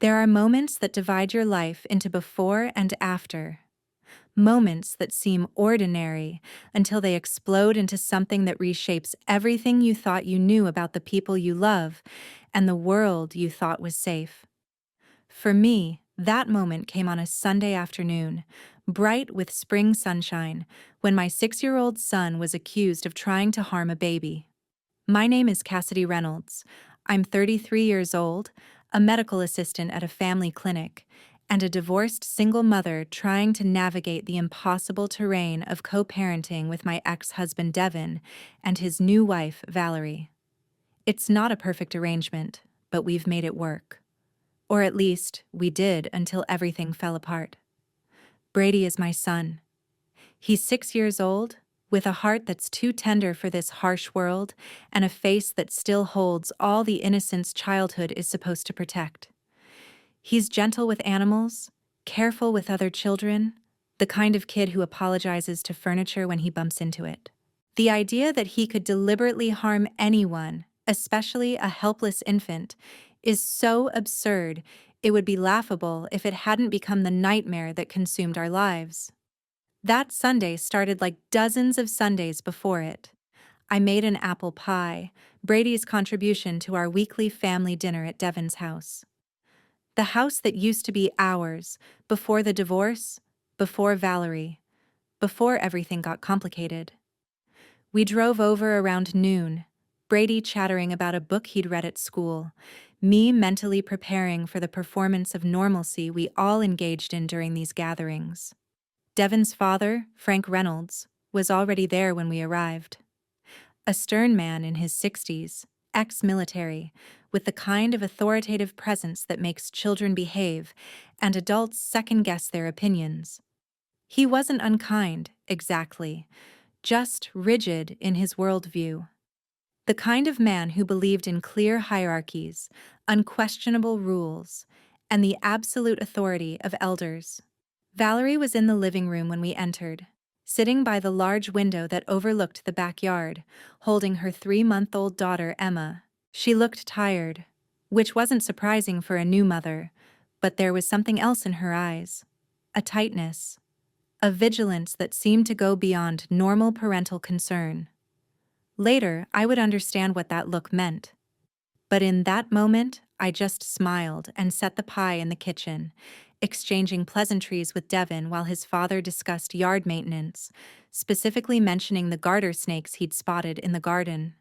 There are moments that divide your life into before and after. Moments that seem ordinary until they explode into something that reshapes everything you thought you knew about the people you love and the world you thought was safe. For me, that moment came on a Sunday afternoon, bright with spring sunshine, when my 6-year-old son was accused of trying to harm a baby. My name is Cassidy Reynolds. I'm 33 years old, a medical assistant at a family clinic, and a divorced single mother trying to navigate the impossible terrain of co-parenting with my ex-husband Devin and his new wife Valerie. It's not a perfect arrangement, but we've made it work. Or at least, we did until everything fell apart. Brady is my son. He's 6 years old, with a heart that's too tender for this harsh world and a face that still holds all the innocence childhood is supposed to protect. He's gentle with animals, careful with other children, the kind of kid who apologizes to furniture when he bumps into it. The idea that he could deliberately harm anyone, especially a helpless infant, is so absurd it would be laughable if it hadn't become the nightmare that consumed our lives. That Sunday started like dozens of Sundays before it. I made an apple pie, Brady's contribution to our weekly family dinner at Devin's house. The house that used to be ours, before the divorce, before Valerie, before everything got complicated. We drove over around noon, Brady chattering about a book he'd read at school, me mentally preparing for the performance of normalcy we all engaged in during these gatherings. Devin's father, Frank Reynolds, was already there when we arrived. A stern man in his 60s, ex-military, with the kind of authoritative presence that makes children behave and adults second-guess their opinions. He wasn't unkind, exactly, just rigid in his worldview. The kind of man who believed in clear hierarchies, unquestionable rules, and the absolute authority of elders. Valerie was in the living room when we entered, sitting by the large window that overlooked the backyard, holding her 3-month-old daughter Emma. She looked tired, which wasn't surprising for a new mother, but there was something else in her eyes. A tightness. A vigilance that seemed to go beyond normal parental concern. Later, I would understand what that look meant. But in that moment, I just smiled and set the pie in the kitchen, exchanging pleasantries with Devin while his father discussed yard maintenance, specifically mentioning the garter snakes he'd spotted in the garden.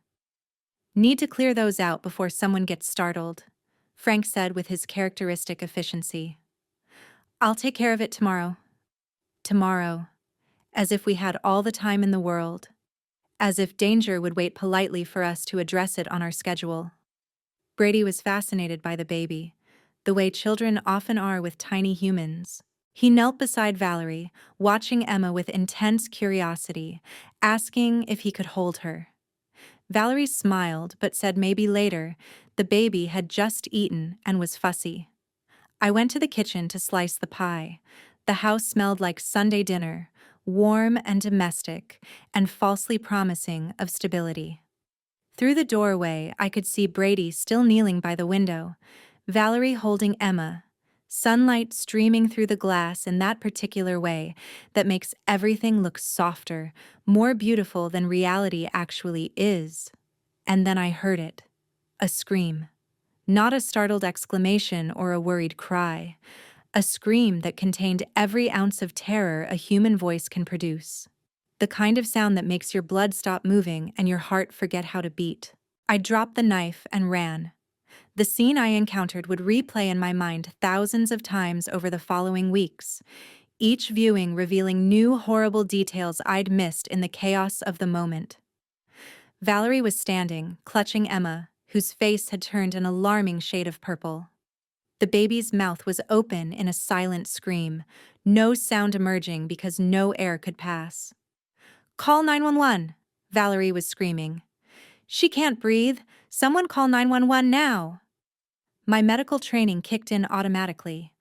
"Need to clear those out before someone gets startled," Frank said with his characteristic efficiency. "I'll take care of it tomorrow." Tomorrow. As if we had all the time in the world. As if danger would wait politely for us to address it on our schedule. Brady was fascinated by the baby, the way children often are with tiny humans. He knelt beside Valerie, watching Emma with intense curiosity, asking if he could hold her. Valerie smiled but said maybe later. The baby had just eaten and was fussy. I went to the kitchen to slice the pie. The house smelled like Sunday dinner, warm and domestic, and falsely promising of stability. Through the doorway, I could see Brady still kneeling by the window, Valerie holding Emma, sunlight streaming through the glass in that particular way that makes everything look softer, more beautiful than reality actually is. And then I heard it. A scream. Not a startled exclamation or a worried cry. A scream that contained every ounce of terror a human voice can produce. The kind of sound that makes your blood stop moving and your heart forget how to beat. I dropped the knife and ran. The scene I encountered would replay in my mind thousands of times over the following weeks, each viewing revealing new horrible details I'd missed in the chaos of the moment. Valerie was standing, clutching Emma, whose face had turned an alarming shade of purple. The baby's mouth was open in a silent scream, no sound emerging because no air could pass. "Call 911, Valerie was screaming. "She can't breathe. Someone call 911 now." My medical training kicked in automatically.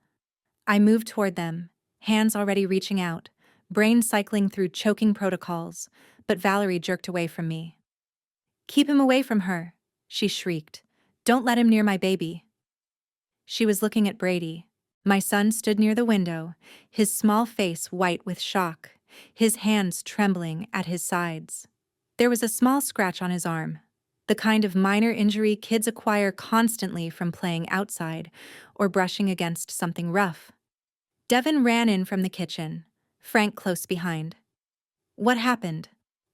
I moved toward them, hands already reaching out, brain cycling through choking protocols, but Valerie jerked away from me. "Keep him away from her," she shrieked. "Don't let him near my baby." She was looking at Brady. My son stood near the window, his small face white with shock, his hands trembling at his sides. There was a small scratch on his arm, the kind of minor injury kids acquire constantly from playing outside or brushing against something rough. Devin ran in from the kitchen, Frank close behind. "What happened?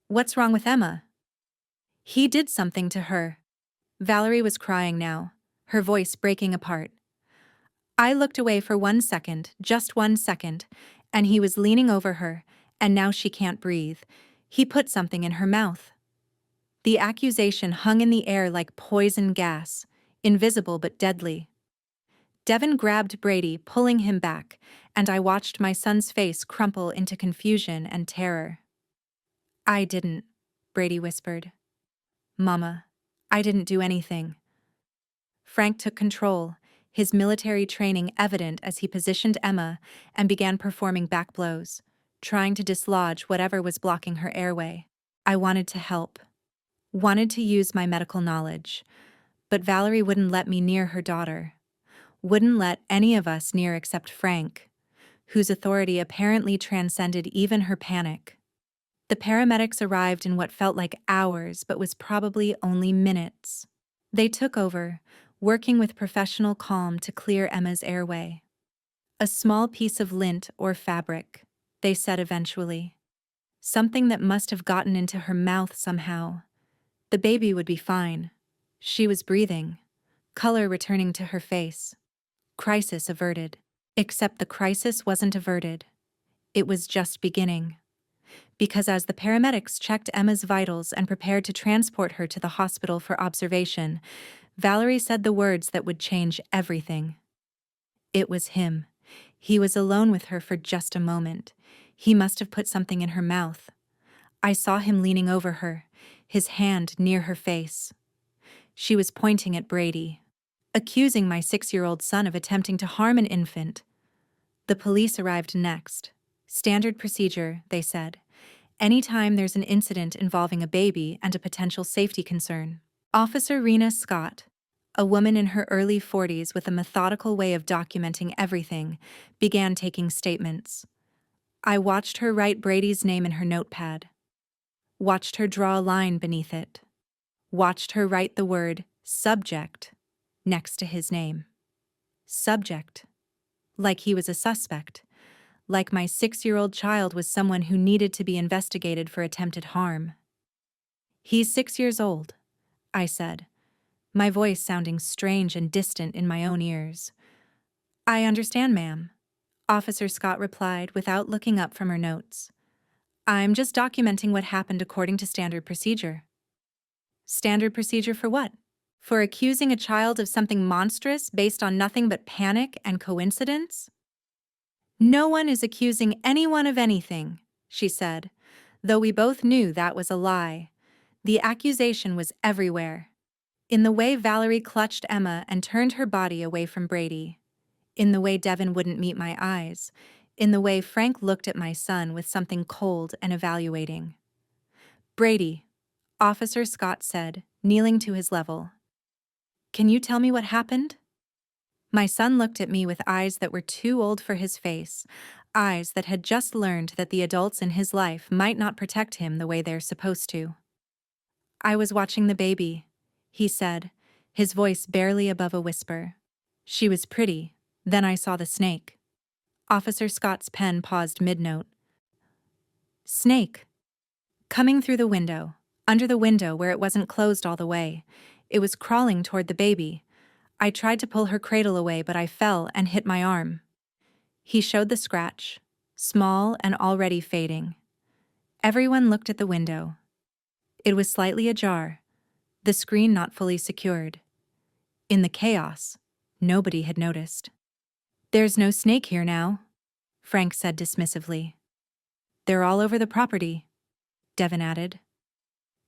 What's wrong with Emma?" "He did something to her." Valerie was crying now, her voice breaking apart. I looked away for 1 second, just 1 second, and he was leaning over her, and now she can't breathe. He put something in her mouth. The accusation hung in the air like poison gas, invisible but deadly. Devin grabbed Brady, pulling him back, and I watched my son's face crumple into confusion and terror. "I didn't," Brady whispered. "Mama, I didn't do anything." Frank took control, his military training evident as he positioned Emma and began performing back blows, trying to dislodge whatever was blocking her airway. I wanted to help, wanted to use my medical knowledge, but Valerie wouldn't let me near her daughter, wouldn't let any of us near except Frank, whose authority apparently transcended even her panic. The paramedics arrived in what felt like hours but was probably only minutes. They took over, working with professional calm to clear Emma's airway. "A small piece of lint or fabric," they said eventually. "Something that must have gotten into her mouth somehow. The baby would be fine. She was breathing, color returning to her face. Crisis averted." Except the crisis wasn't averted. It was just beginning. Because as the paramedics checked Emma's vitals and prepared to transport her to the hospital for observation, Valerie said the words that would change everything. It was him. He was alone with her for just a moment. He must have put something in her mouth. I saw him leaning over her, his hand near her face. She was pointing at Brady, accusing my 6-year-old son of attempting to harm an infant. The police arrived next. "Standard procedure," they said. "Anytime there's an incident involving a baby and a potential safety concern." Officer Rena Scott, a woman in her early 40s with a methodical way of documenting everything, began taking statements. I watched her write Brady's name in her notepad. Watched her draw a line beneath it. Watched her write the word "subject" next to his name. Subject. Like he was a suspect. Like my 6-year-old child was someone who needed to be investigated for attempted harm. "He's 6 years old," I said, my voice sounding strange and distant in my own ears. "I understand, ma'am," Officer Scott replied without looking up from her notes. "I'm just documenting what happened according to standard procedure." Standard procedure for what? For accusing a child of something monstrous based on nothing but panic and coincidence? "No one is accusing anyone of anything," she said, though we both knew that was a lie. The accusation was everywhere. In the way Valerie clutched Emma and turned her body away from Brady. In the way Devin wouldn't meet my eyes. In the way Frank looked at my son with something cold and evaluating. "Brady," Officer Scott said, kneeling to his level. "Can you tell me what happened?" My son looked at me with eyes that were too old for his face, eyes that had just learned that the adults in his life might not protect him the way they're supposed to. "I was watching the baby," he said, his voice barely above a whisper. "She was pretty, then I saw the snake." Officer Scott's pen paused mid-note. "Snake." Coming through the window, under the window where it wasn't closed all the way. It was crawling toward the baby. I tried to pull her cradle away, but I fell and hit my arm. He showed the scratch, small and already fading. Everyone looked at the window. It was slightly ajar, the screen not fully secured. In the chaos, nobody had noticed. "There's no snake here now," Frank said dismissively. "They're all over the property," Devin added.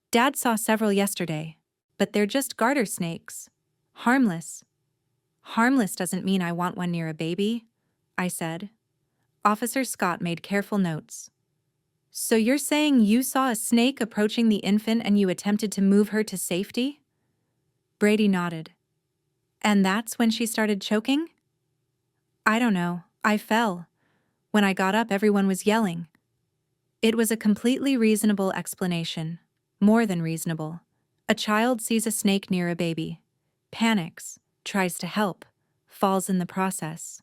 "Dad saw several yesterday, but they're just garter snakes. Harmless." "Harmless doesn't mean I want one near a baby," I said. Officer Scott made careful notes. "So you're saying you saw a snake approaching the infant and you attempted to move her to safety?" Brady nodded. And that's when she started choking? I don't know. I fell. When I got up, everyone was yelling. It was a completely reasonable explanation. More than reasonable. A child sees a snake near a baby, panics, tries to help, falls in the process.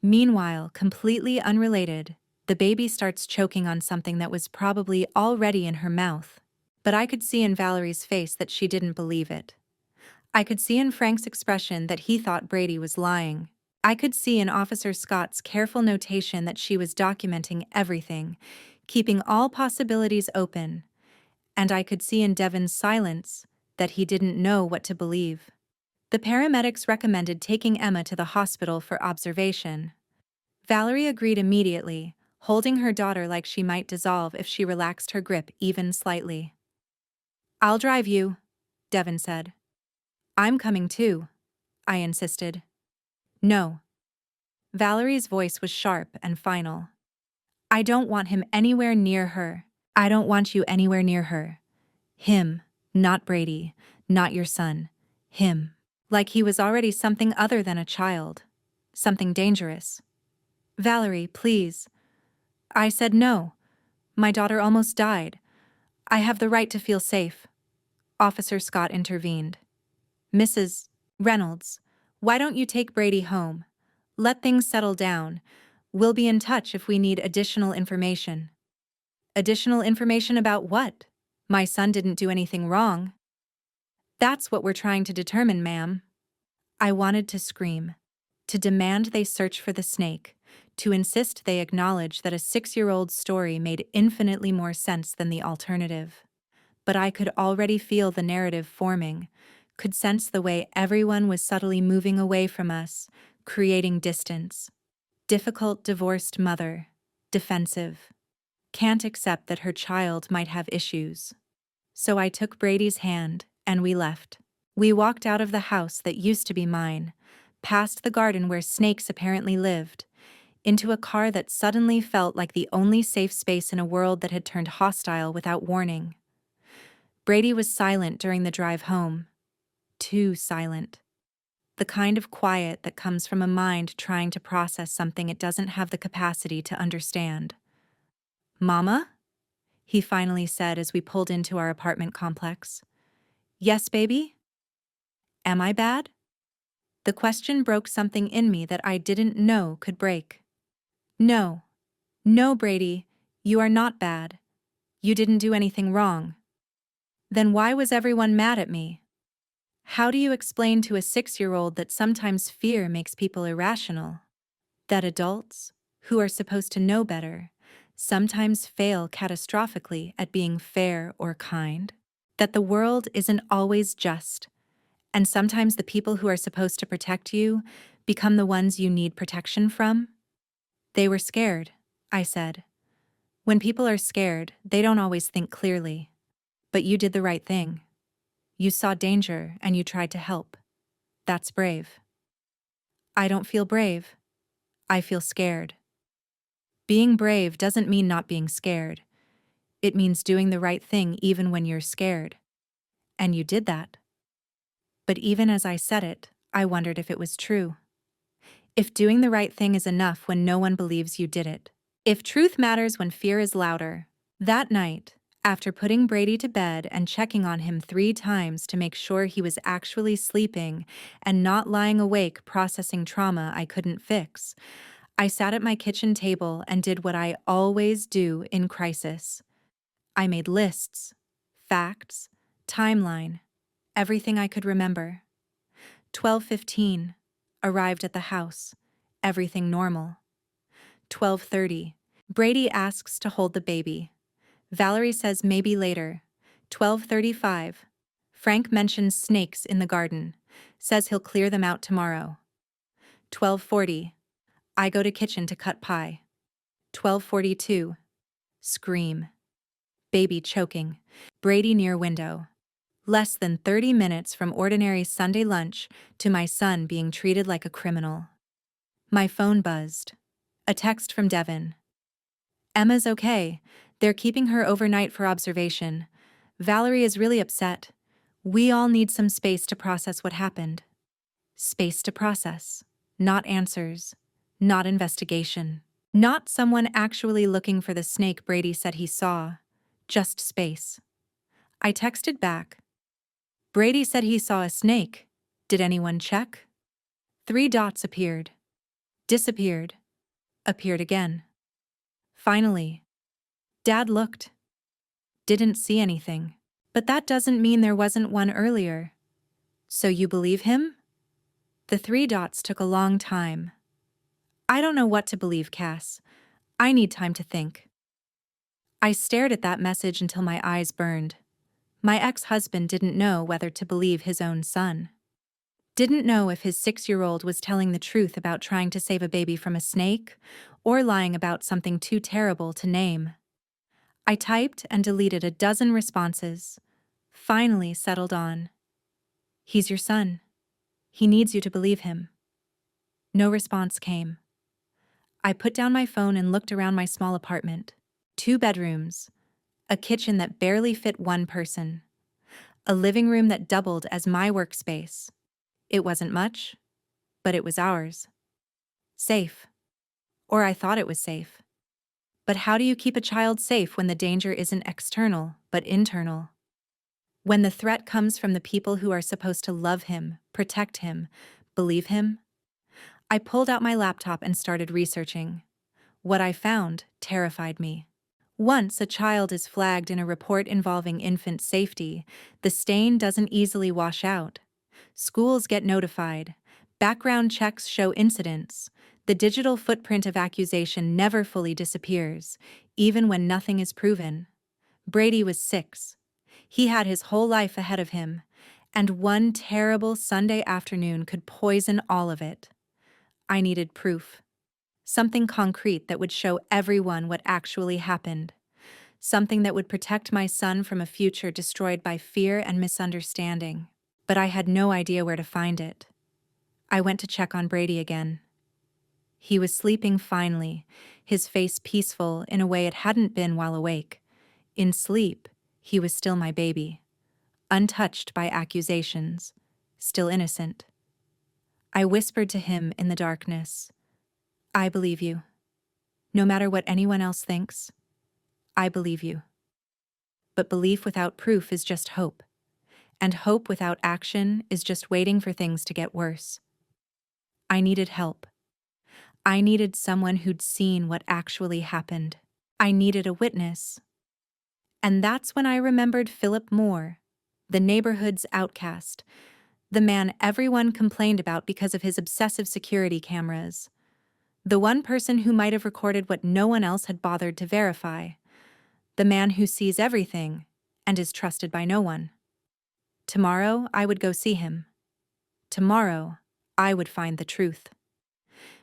Meanwhile, completely unrelated, the baby starts choking on something that was probably already in her mouth. But I could see in Valerie's face that she didn't believe it. I could see in Frank's expression that he thought Brady was lying. I could see in Officer Scott's careful notation that she was documenting everything, keeping all possibilities open. And I could see in Devon's silence that he didn't know what to believe. The paramedics recommended taking Emma to the hospital for observation. Valerie agreed immediately, holding her daughter like she might dissolve if she relaxed her grip even slightly. "I'll drive you," Devon said. "I'm coming too," I insisted. "No." Valerie's voice was sharp and final. "I don't want him anywhere near her. I don't want you anywhere near her. Him, not Brady, not your son. Him." Like he was already something other than a child. Something dangerous. "Valerie, please." I said no. My daughter almost died. I have the right to feel safe. Officer Scott intervened. "Mrs. Reynolds, why don't you take Brady home? Let things settle down. We'll be in touch if we need additional information." "Additional information about what? My son didn't do anything wrong." "That's what we're trying to determine, ma'am." I wanted to scream, to demand they search for the snake, to insist they acknowledge that a 6-year-old's story made infinitely more sense than the alternative. But I could already feel the narrative forming, could sense the way everyone was subtly moving away from us, creating distance. Difficult divorced mother, defensive. Can't accept that her child might have issues. So I took Brady's hand, and we left. We walked out of the house that used to be mine, past the garden where snakes apparently lived, into a car that suddenly felt like the only safe space in a world that had turned hostile without warning. Brady was silent during the drive home. Too silent. The kind of quiet that comes from a mind trying to process something it doesn't have the capacity to understand. "Mama?" he finally said as we pulled into our apartment complex. "Yes, baby?" "Am I bad?" The question broke something in me that I didn't know could break. "No. No, Brady, you are not bad. You didn't do anything wrong." Then why was everyone mad at me? How do you explain to a 6-year-old that sometimes fear makes people irrational? That adults, who are supposed to know better, sometimes fail catastrophically at being fair or kind? That the world isn't always just, and sometimes the people who are supposed to protect you become the ones you need protection from? "They were scared," I said. "When people are scared, they don't always think clearly. But you did the right thing. You saw danger and you tried to help. That's brave." "I don't feel brave. I feel scared." Being brave doesn't mean not being scared. It means doing the right thing even when you're scared. And you did that. But even as I said it, I wondered if it was true. If doing the right thing is enough when no one believes you did it. If truth matters when fear is louder. That night, after putting Brady to bed and checking on him 3 times to make sure he was actually sleeping and not lying awake processing trauma I couldn't fix, I sat at my kitchen table and did what I always do in crisis. I made lists, facts, timeline, everything I could remember. 12:15, arrived at the house, everything normal. 12:30, Brady asks to hold the baby. Valerie says maybe later. 12:35, Frank mentions snakes in the garden, says he'll clear them out tomorrow. 12:40, I go to kitchen to cut pie. 12:42, scream. Baby choking. Brady near window. Less than 30 minutes from ordinary Sunday lunch to my son being treated like a criminal. My phone buzzed. A text from Devon. "Emma's okay. They're keeping her overnight for observation. Valerie is really upset. We all need some space to process what happened." Space to process. Not answers. Not investigation. Not someone actually looking for the snake Brady said he saw. Just space. I texted back. Brady said he saw a snake. Did anyone check? 3 dots appeared. Disappeared. Appeared again. Finally. Dad looked. Didn't see anything. But that doesn't mean there wasn't one earlier. So you believe him? The 3 dots took a long time. I don't know what to believe, Cass. I need time to think. I stared at that message until my eyes burned. My ex-husband didn't know whether to believe his own son. Didn't know if his 6-year-old was telling the truth about trying to save a baby from a snake, or lying about something too terrible to name. I typed and deleted a dozen responses. Finally settled on, "He's your son. He needs you to believe him." No response came. I put down my phone and looked around my small apartment. 2 bedrooms, a kitchen that barely fit one person, a living room that doubled as my workspace. It wasn't much, but it was ours. Safe. Or I thought it was safe. But how do you keep a child safe when the danger isn't external, but internal? When the threat comes from the people who are supposed to love him, protect him, believe him? I pulled out my laptop and started researching. What I found terrified me. Once a child is flagged in a report involving infant safety, the stain doesn't easily wash out. Schools get notified. Background checks show incidents. The digital footprint of accusation never fully disappears, even when nothing is proven. Brady was 6. He had his whole life ahead of him, and one terrible Sunday afternoon could poison all of it. I needed proof. Something concrete that would show everyone what actually happened. Something that would protect my son from a future destroyed by fear and misunderstanding. But I had no idea where to find it. I went to check on Brady again. He was sleeping finely, his face peaceful in a way it hadn't been while awake. In sleep, he was still my baby, untouched by accusations, still innocent. I whispered to him in the darkness, "I believe you. No matter what anyone else thinks, I believe you." But belief without proof is just hope, and hope without action is just waiting for things to get worse. I needed help. I needed someone who'd seen what actually happened. I needed a witness. And that's when I remembered Philip Moore, the neighborhood's outcast, the man everyone complained about because of his obsessive security cameras. The one person who might have recorded what no one else had bothered to verify. The man who sees everything and is trusted by no one. Tomorrow, I would go see him. Tomorrow, I would find the truth.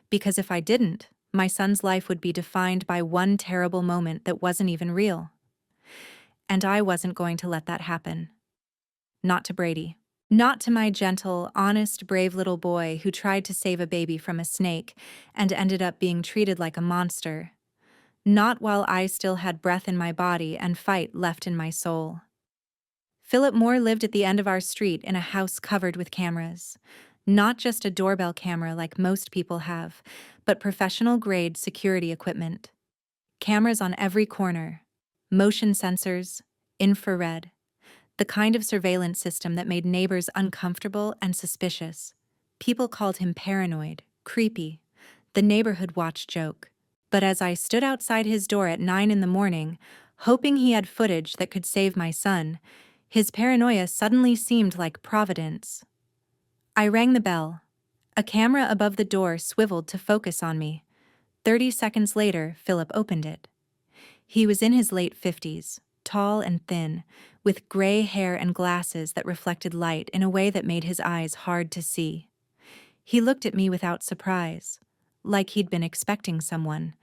Because if I didn't, my son's life would be defined by one terrible moment that wasn't even real. And I wasn't going to let that happen. Not to Brady. Not to my gentle, honest, brave little boy who tried to save a baby from a snake and ended up being treated like a monster. Not while I still had breath in my body and fight left in my soul. Philip Moore lived at the end of our street in a house covered with cameras. Not just a doorbell camera like most people have, but professional-grade security equipment. Cameras on every corner. Motion sensors. Infrared. The kind of surveillance system that made neighbors uncomfortable and suspicious. People called him paranoid, creepy, the neighborhood watch joke. But as I stood outside his door at 9 in the morning, hoping he had footage that could save my son, his paranoia suddenly seemed like providence. I rang the bell. A camera above the door swiveled to focus on me. 30 seconds later, Philip opened it. He was in his late 50s, tall and thin, with gray hair and glasses that reflected light in a way that made his eyes hard to see. He looked at me without surprise, like he'd been expecting someone,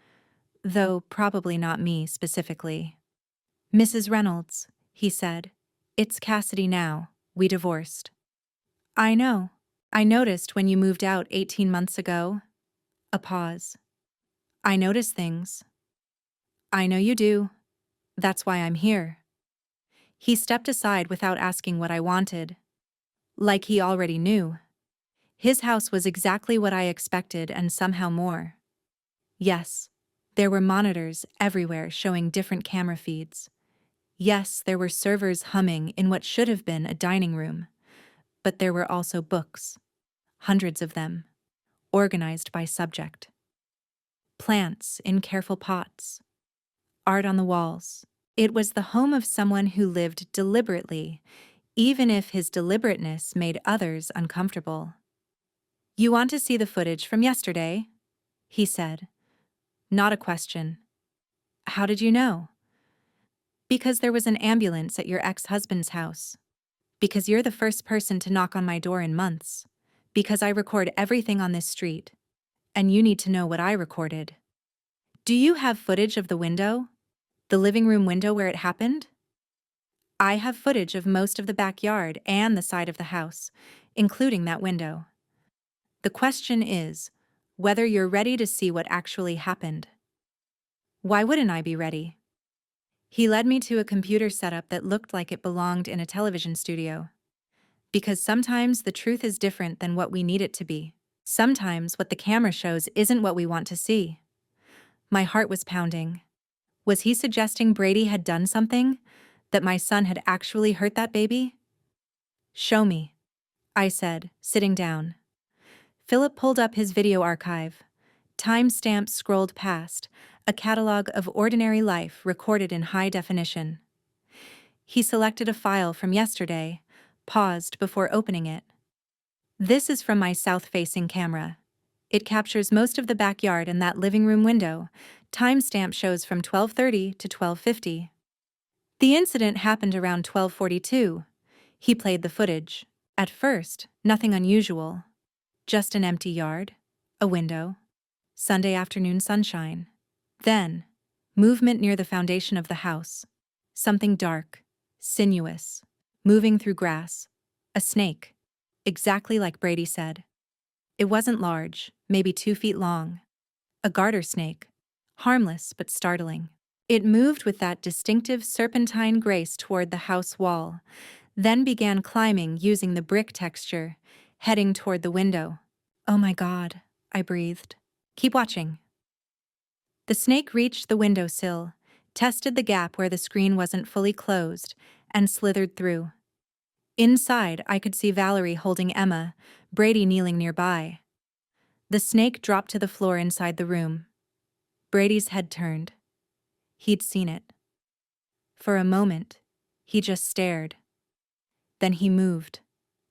though probably not me specifically. "Mrs. Reynolds," he said, "it's Cassidy now. We divorced." "I know. I noticed when you moved out 18 months ago." A pause. "I notice things." "I know you do. That's why I'm here." He stepped aside without asking what I wanted. Like he already knew. His house was exactly what I expected and somehow more. Yes, there were monitors everywhere showing different camera feeds. Yes, there were servers humming in what should have been a dining room. But there were also books. Hundreds of them. Organized by subject. Plants in careful pots. Art on the walls. It was the home of someone who lived deliberately, even if his deliberateness made others uncomfortable. "You want to see the footage from yesterday?" he said. Not a question. "How did you know?" "Because there was an ambulance at your ex-husband's house. Because you're the first person to knock on my door in months. Because I record everything on this street. And you need to know what I recorded." "Do you have footage of the window? The living room window where it happened?" "I have footage of most of the backyard and the side of the house, including that window. The question is whether you're ready to see what actually happened." "Why wouldn't I be ready?" He led me to a computer setup that looked like it belonged in a television studio. Because sometimes the truth is different than what we need it to be. Sometimes what the camera shows isn't what we want to see. My heart was pounding. Was he suggesting Brady had done something? That my son had actually hurt that baby? "Show me," I said, sitting down. Philip pulled up his video archive. Timestamps scrolled past, a catalog of ordinary life recorded in high definition. He selected a file from yesterday, paused before opening it. "This is from my south-facing camera. It captures most of the backyard and that living room window. Timestamp shows from 12:30 to 12:50. The incident happened around 12:42. He played the footage. At first, nothing unusual. Just an empty yard, a window, Sunday afternoon sunshine. Then, movement near the foundation of the house. Something dark, sinuous, moving through grass. A snake. Exactly like Brady said. It wasn't large, maybe 2 feet long. A garter snake. Harmless but startling. It moved with that distinctive serpentine grace toward the house wall, then began climbing using the brick texture, heading toward the window. "Oh my God," I breathed. "Keep watching." The snake reached the windowsill, tested the gap where the screen wasn't fully closed, and slithered through. Inside, I could see Valerie holding Emma, Brady kneeling nearby. The snake dropped to the floor inside the room. Brady's head turned. He'd seen it. For a moment, he just stared. Then he moved,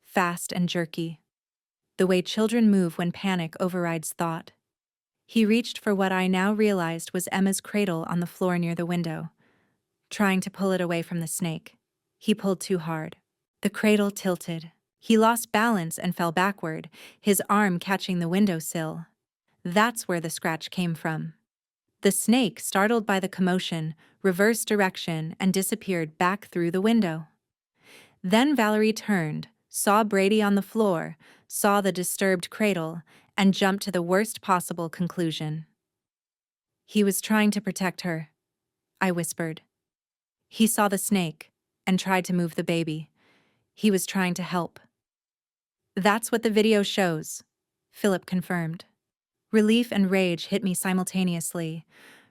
fast and jerky. The way children move when panic overrides thought. He reached for what I now realized was Emma's cradle on the floor near the window, trying to pull it away from the snake. He pulled too hard. The cradle tilted. He lost balance and fell backward, his arm catching the windowsill. That's where the scratch came from. The snake, startled by the commotion, reversed direction and disappeared back through the window. Then Valerie turned, saw Brady on the floor, saw the disturbed cradle, and jumped to the worst possible conclusion. "He was trying to protect her," I whispered. "He saw the snake and tried to move the baby. He was trying to help." "That's what the video shows," Philip confirmed. Relief and rage hit me simultaneously.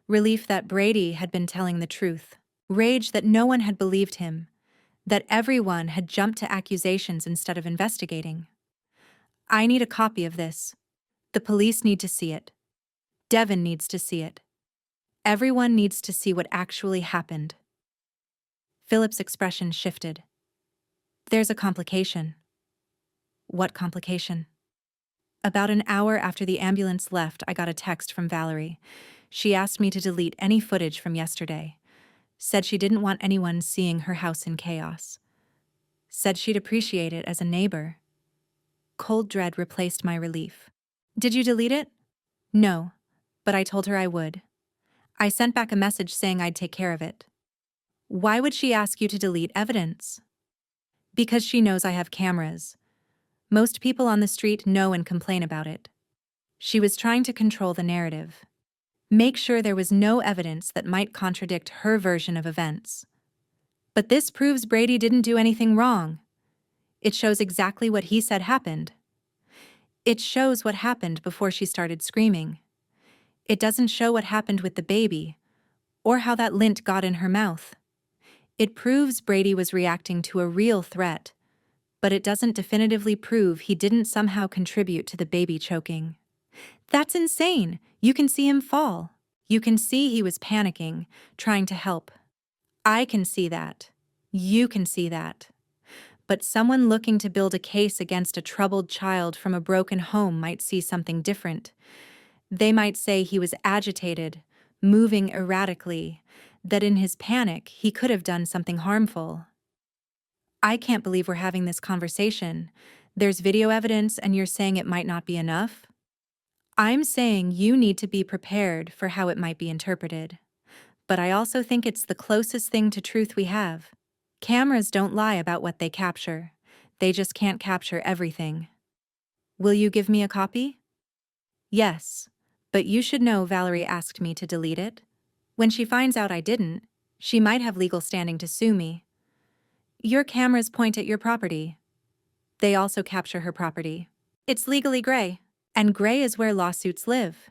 Relief that Brady had been telling the truth. Rage that no one had believed him. That everyone had jumped to accusations instead of investigating. "I need a copy of this. The police need to see it. Devin needs to see it. Everyone needs to see what actually happened." Philip's expression shifted. "There's a complication." "What complication?" About an hour after the ambulance left, I got a text from Valerie. She asked me to delete any footage from yesterday. Said she didn't want anyone seeing her house in chaos. Said she'd appreciate it as a neighbor. Cold dread replaced my relief. "Did you delete it?" "No, but I told her I would. I sent back a message saying I'd take care of it." "Why would she ask you to delete evidence?" "Because she knows I have cameras. Most people on the street know and complain about it." She was trying to control the narrative. Make sure there was no evidence that might contradict her version of events. "But this proves Brady didn't do anything wrong. It shows exactly what he said happened." It shows what happened before she started screaming. It doesn't show what happened with the baby, or how that lint got in her mouth. It proves Brady was reacting to a real threat, but it doesn't definitively prove he didn't somehow contribute to the baby choking. That's insane. You can see him fall. You can see he was panicking, trying to help. I can see that. You can see that. But someone looking to build a case against a troubled child from a broken home might see something different. They might say he was agitated, moving erratically, that in his panic he could have done something harmful. I can't believe we're having this conversation. There's video evidence and you're saying it might not be enough? I'm saying you need to be prepared for how it might be interpreted. But I also think it's the closest thing to truth we have. Cameras don't lie about what they capture. They just can't capture everything. Will you give me a copy? Yes, but you should know Valerie asked me to delete it. When she finds out I didn't, she might have legal standing to sue me. Your cameras point at your property. They also capture her property. It's legally gray, and gray is where lawsuits live.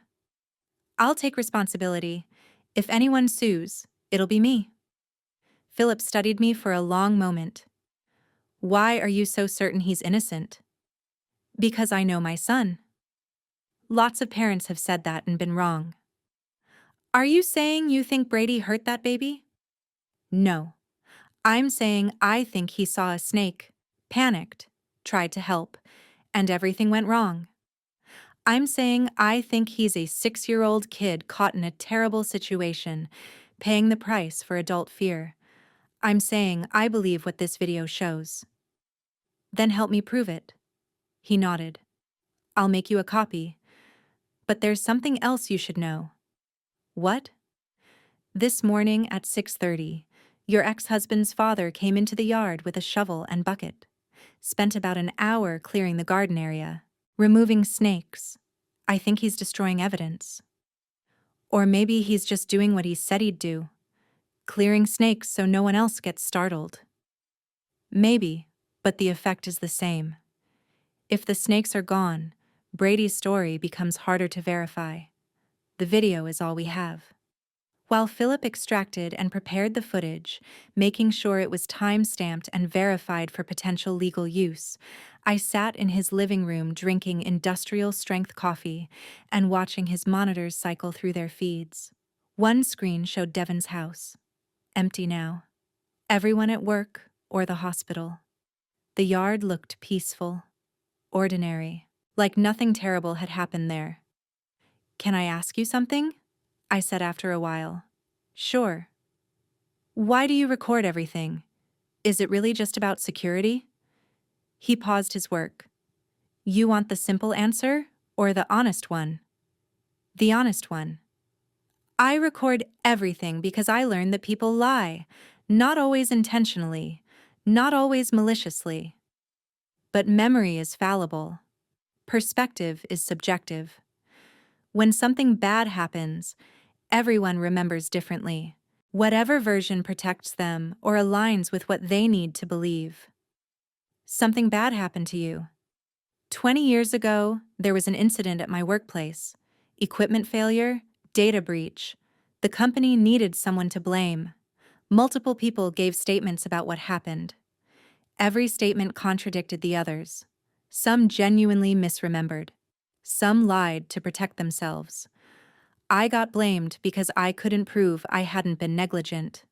I'll take responsibility. If anyone sues, it'll be me. Philip studied me for a long moment. Why are you so certain he's innocent? Because I know my son. Lots of parents have said that and been wrong. Are you saying you think Brady hurt that baby? No. I'm saying I think he saw a snake, panicked, tried to help, and everything went wrong. I'm saying I think he's a 6-year-old kid caught in a terrible situation, paying the price for adult fear. I'm saying I believe what this video shows. Then help me prove it. He nodded. I'll make you a copy. But there's something else you should know. What? This morning at 6:30, your ex-husband's father came into the yard with a shovel and bucket. Spent about an hour clearing the garden area, removing snakes. I think he's destroying evidence. Or maybe he's just doing what he said he'd do, clearing snakes so no one else gets startled. Maybe, but the effect is the same. If the snakes are gone, Brady's story becomes harder to verify. The video is all we have. While Philip extracted and prepared the footage, making sure it was time-stamped and verified for potential legal use, I sat in his living room drinking industrial-strength coffee and watching his monitors cycle through their feeds. One screen showed Devon's house. Empty now. Everyone at work or the hospital. The yard looked peaceful, ordinary, like nothing terrible had happened there. Can I ask you something? I said after a while. Sure. Why do you record everything? Is it really just about security? He paused his work. You want the simple answer or the honest one? The honest one. I record everything because I learned that people lie, not always intentionally, not always maliciously. But memory is fallible. Perspective is subjective. When something bad happens, everyone remembers differently, whatever version protects them or aligns with what they need to believe. Something bad happened to you. 20 years ago, there was an incident at my workplace. Equipment failure, data breach. The company needed someone to blame. Multiple people gave statements about what happened. Every statement contradicted the others. Some genuinely misremembered. Some lied to protect themselves. I got blamed because I couldn't prove I hadn't been negligent.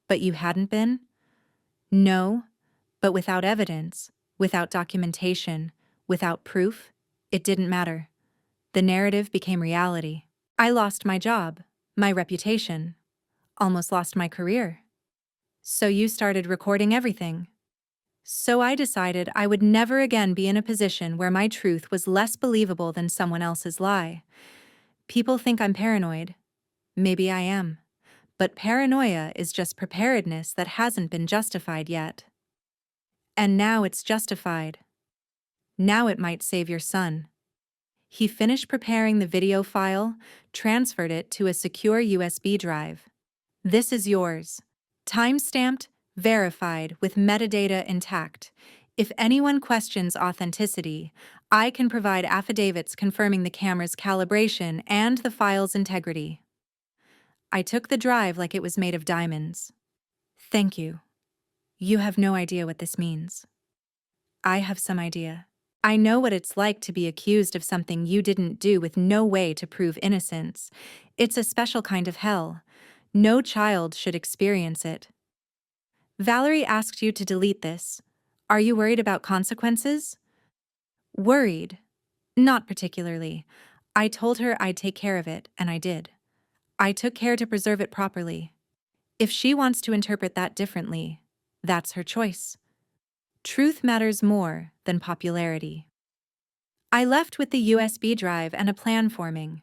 But you hadn't been? No, but without evidence, without documentation, without proof, it didn't matter. The narrative became reality. I lost my job, my reputation, almost lost my career. So you started recording everything. So I decided I would never again be in a position where my truth was less believable than someone else's lie. People think I'm paranoid. Maybe I am. But paranoia is just preparedness that hasn't been justified yet. And now it's justified. Now it might save your son. He finished preparing the video file, transferred it to a secure USB drive. This is yours. Time-stamped, verified, with metadata intact. If anyone questions authenticity, I can provide affidavits confirming the camera's calibration and the file's integrity. I took the drive like it was made of diamonds. Thank you. You have no idea what this means. I have some idea. I know what it's like to be accused of something you didn't do with no way to prove innocence. It's a special kind of hell. No child should experience it. Valerie asked you to delete this. Are you worried about consequences? Worried. Not particularly. I told her I'd take care of it, and I did. I took care to preserve it properly. If she wants to interpret that differently, that's her choice. Truth matters more than popularity. I left with the USB drive and a plan forming.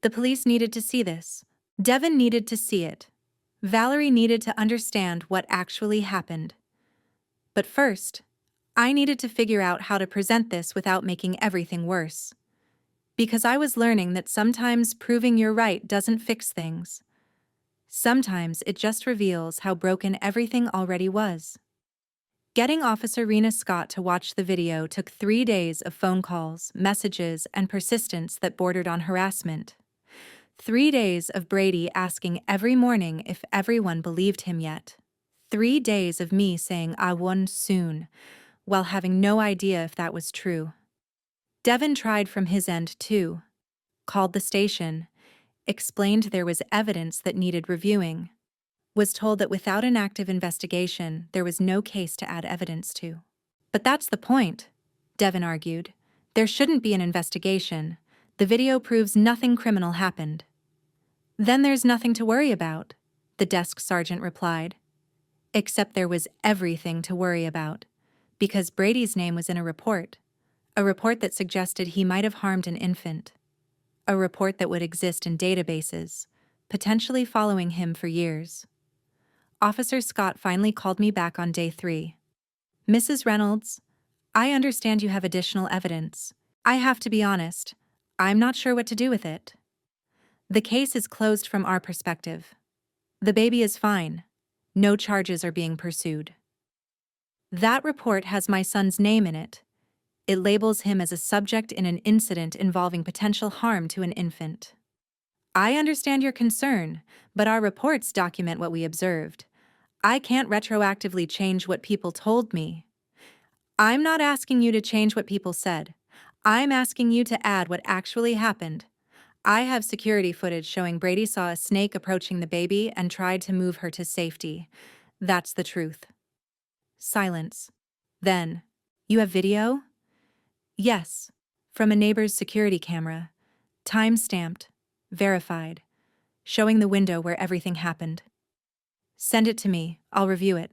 The police needed to see this. Devin needed to see it. Valerie needed to understand what actually happened. But first, I needed to figure out how to present this without making everything worse. Because I was learning that sometimes proving you're right doesn't fix things. Sometimes it just reveals how broken everything already was. Getting Officer Rena Scott to watch the video took 3 days of phone calls, messages, and persistence that bordered on harassment. 3 days of Brady asking every morning if everyone believed him yet. 3 days of me saying I won soon, while having no idea if that was true. Devin tried from his end too. Called the station, explained there was evidence that needed reviewing, was told that without an active investigation, there was no case to add evidence to. But that's the point, Devin argued. There shouldn't be an investigation. The video proves nothing criminal happened. Then there's nothing to worry about, the desk sergeant replied. Except there was everything to worry about, because Brady's name was in a report that suggested he might have harmed an infant, a report that would exist in databases, potentially following him for years. Officer Scott finally called me back on day 3. Mrs. Reynolds, I understand you have additional evidence. I have to be honest, I'm not sure what to do with it. The case is closed from our perspective. The baby is fine. No charges are being pursued. That report has my son's name in it. It labels him as a subject in an incident involving potential harm to an infant. I understand your concern, but our reports document what we observed. I can't retroactively change what people told me. I'm not asking you to change what people said. I'm asking you to add what actually happened. I have security footage showing Brady saw a snake approaching the baby and tried to move her to safety. That's the truth. Silence. Then, you have video? Yes, from a neighbor's security camera, time-stamped, verified, showing the window where everything happened. Send it to me, I'll review it.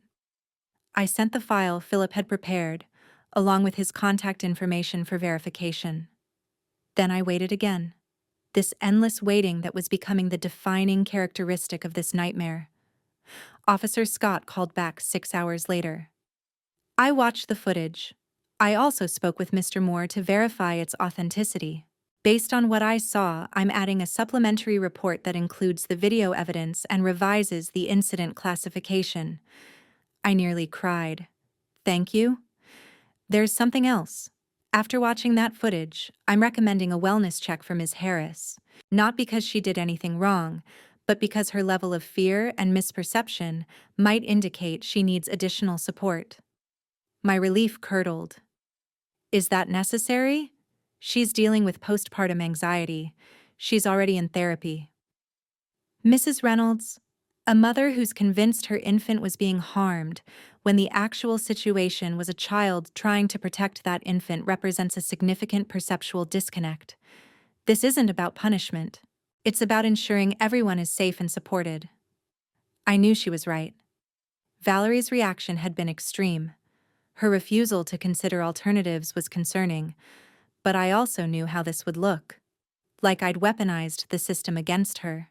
I sent the file Philip had prepared, along with his contact information for verification. Then I waited again. This endless waiting that was becoming the defining characteristic of this nightmare. Officer Scott called back 6 hours later. I watched the footage. I also spoke with Mr. Moore to verify its authenticity. Based on what I saw, I'm adding a supplementary report that includes the video evidence and revises the incident classification. I nearly cried. Thank you. There's something else. After watching that footage, I'm recommending a wellness check for Ms. Harris. Not because she did anything wrong, but because her level of fear and misperception might indicate she needs additional support. My relief curdled. Is that necessary? She's dealing with postpartum anxiety. She's already in therapy. Mrs. Reynolds, a mother who's convinced her infant was being harmed when the actual situation was a child trying to protect that infant, represents a significant perceptual disconnect. This isn't about punishment. It's about ensuring everyone is safe and supported. I knew she was right. Valerie's reaction had been extreme. Her refusal to consider alternatives was concerning, but I also knew how this would look. Like I'd weaponized the system against her.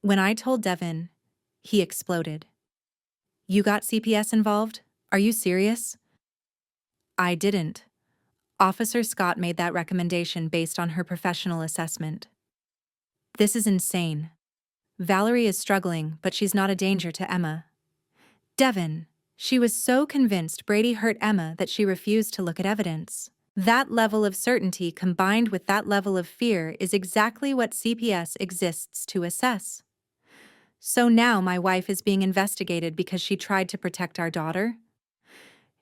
When I told Devin, he exploded. You got CPS involved? Are you serious? I didn't. Officer Scott made that recommendation based on her professional assessment. This is insane. Valerie is struggling, but she's not a danger to Emma. Devin, she was so convinced Brady hurt Emma that she refused to look at evidence. That level of certainty combined with that level of fear is exactly what CPS exists to assess. So now my wife is being investigated because she tried to protect our daughter?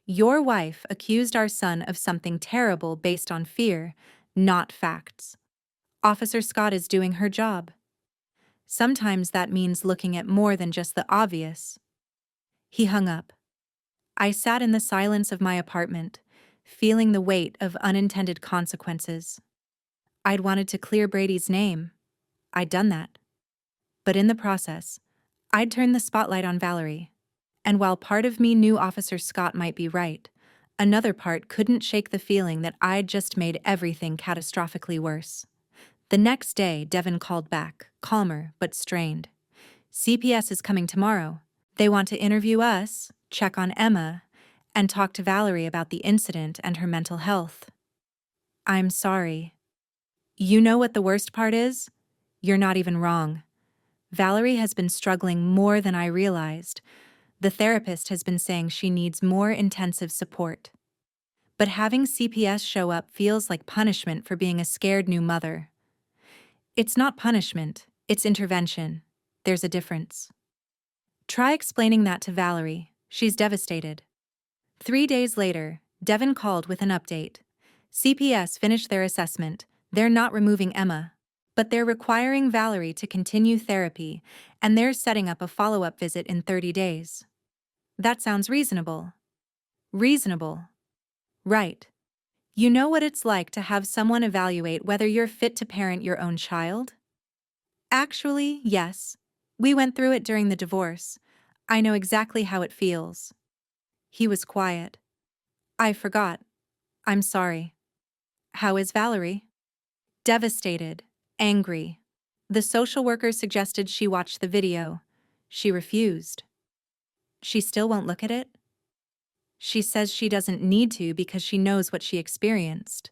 Your wife accused our son of something terrible based on fear, not facts. Officer Scott is doing her job. Sometimes that means looking at more than just the obvious. He hung up. I sat in the silence of my apartment, feeling the weight of unintended consequences. I'd wanted to clear Brady's name. I'd done that. But in the process, I'd turned the spotlight on Valerie. And while part of me knew Officer Scott might be right, another part couldn't shake the feeling that I'd just made everything catastrophically worse. The next day, Devin called back, calmer but strained. CPS is coming tomorrow. They want to interview us, check on Emma, and talk to Valerie about the incident and her mental health. I'm sorry. You know what the worst part is? You're not even wrong. Valerie has been struggling more than I realized. The therapist has been saying she needs more intensive support. But having CPS show up feels like punishment for being a scared new mother. It's not punishment, it's intervention. There's a difference. Try explaining that to Valerie. She's devastated. 3 days later, Devin called with an update. CPS finished their assessment. They're not removing Emma, but they're requiring Valerie to continue therapy, and they're setting up a follow-up visit in 30 days. That sounds reasonable. Reasonable. Right. You know what it's like to have someone evaluate whether you're fit to parent your own child? Actually, yes. We went through it during the divorce. I know exactly how it feels. He was quiet. I forgot. I'm sorry. How is Valerie? Devastated. Angry. The social worker suggested she watch the video. She refused. She still won't look at it? She says she doesn't need to because she knows what she experienced.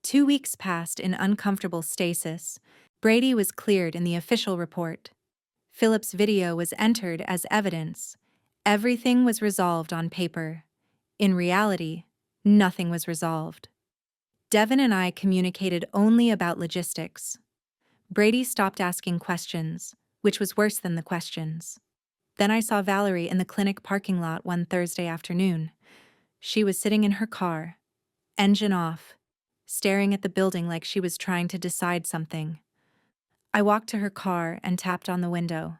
2 weeks passed in uncomfortable stasis. Brady was cleared in the official report. Philip's video was entered as evidence. Everything was resolved on paper. In reality, nothing was resolved. Devin and I communicated only about logistics. Brady stopped asking questions, which was worse than the questions. Then I saw Valerie in the clinic parking lot one Thursday afternoon. She was sitting in her car, engine off, staring at the building like she was trying to decide something. I walked to her car and tapped on the window.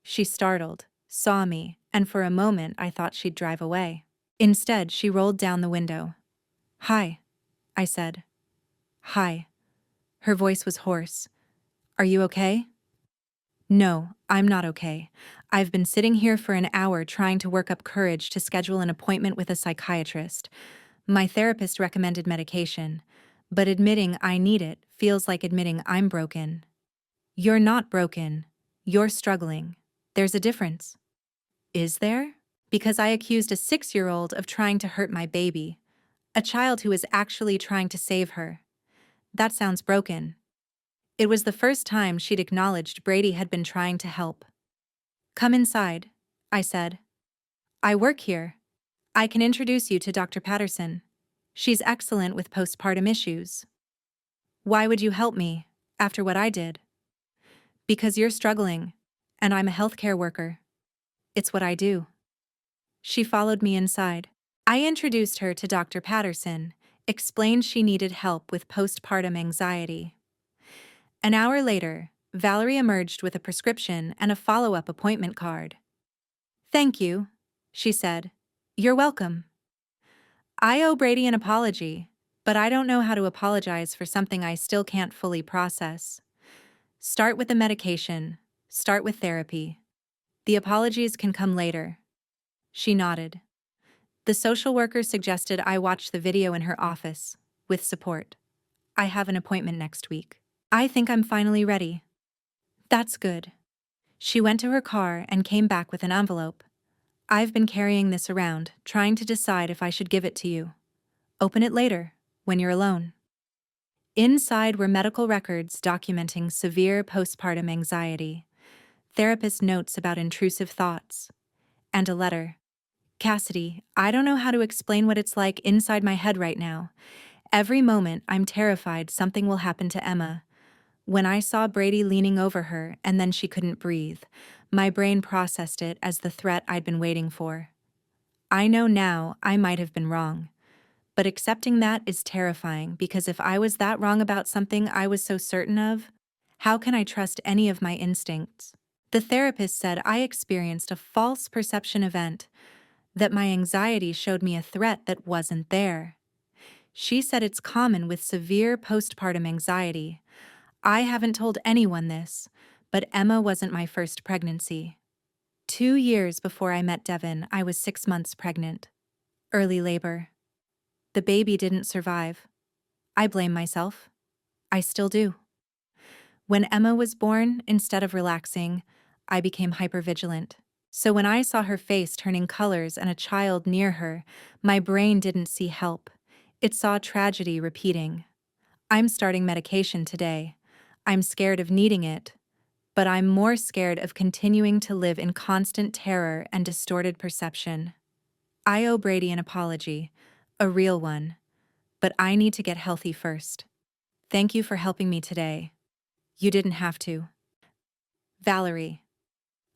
She startled, saw me, and for a moment I thought she'd drive away. Instead, she rolled down the window. "Hi," I said. "Hi." Her voice was hoarse. "Are you okay?" "No, I'm not okay. I've been sitting here for an hour trying to work up courage to schedule an appointment with a psychiatrist. My therapist recommended medication, but admitting I need it feels like admitting I'm broken." "You're not broken. You're struggling. There's a difference." "Is there?" "Because I accused a 6-year-old of trying to hurt my baby, a child who was actually trying to save her. That sounds broken." It was the first time she'd acknowledged Brady had been trying to help. "Come inside," I said. "I work here. I can introduce you to Dr. Patterson. She's excellent with postpartum issues." "Why would you help me, after what I did?" "Because you're struggling, and I'm a healthcare worker. It's what I do." She followed me inside. I introduced her to Dr. Patterson, explained she needed help with postpartum anxiety. An hour later, Valerie emerged with a prescription and a follow-up appointment card. "Thank you," she said. "You're welcome." I owe Brady an apology, but I don't know how to apologize for something I still can't fully process. Start with the medication. Start with therapy. The apologies can come later. She nodded. The social worker suggested I watch the video in her office, with support. I have an appointment next week. I think I'm finally ready. That's good. She went to her car and came back with an envelope. "I've been carrying this around, trying to decide if I should give it to you. Open it later, when you're alone." Inside were medical records documenting severe postpartum anxiety, therapist notes about intrusive thoughts, and a letter. Cassidy, I don't know how to explain what it's like inside my head right now. Every moment, I'm terrified something will happen to Emma. When I saw Brady leaning over her and then she couldn't breathe, my brain processed it as the threat I'd been waiting for. I know now I might have been wrong. But accepting that is terrifying because if I was that wrong about something I was so certain of, how can I trust any of my instincts? The therapist said I experienced a false perception event, that my anxiety showed me a threat that wasn't there. She said it's common with severe postpartum anxiety. I haven't told anyone this, but Emma wasn't my first pregnancy. 2 years before I met Devin, I was 6 months pregnant. Early labor. The baby didn't survive. I blame myself. I still do. When Emma was born, instead of relaxing, I became hypervigilant. So when I saw her face turning colors and a child near her, my brain didn't see help. It saw tragedy repeating. I'm starting medication today. I'm scared of needing it, but I'm more scared of continuing to live in constant terror and distorted perception. I owe Brady an apology, a real one, but I need to get healthy first. Thank you for helping me today. You didn't have to. Valerie.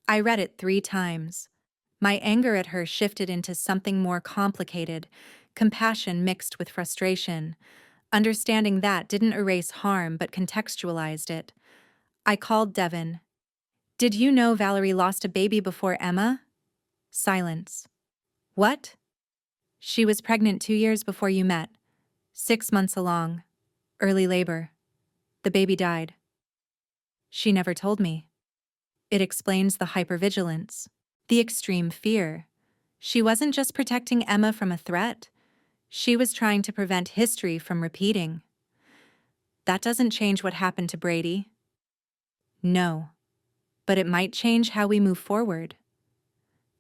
I read it 3 times. My anger at her shifted into something more complicated, compassion mixed with frustration. Understanding that didn't erase harm but contextualized it. I called Devin. Did you know Valerie lost a baby before Emma? Silence. What? She was pregnant 2 years before you met. 6 months along. Early labor. The baby died. She never told me. It explains the hypervigilance, the extreme fear. She wasn't just protecting Emma from a threat. She was trying to prevent history from repeating. That doesn't change what happened to Brady. No. But it might change how we move forward.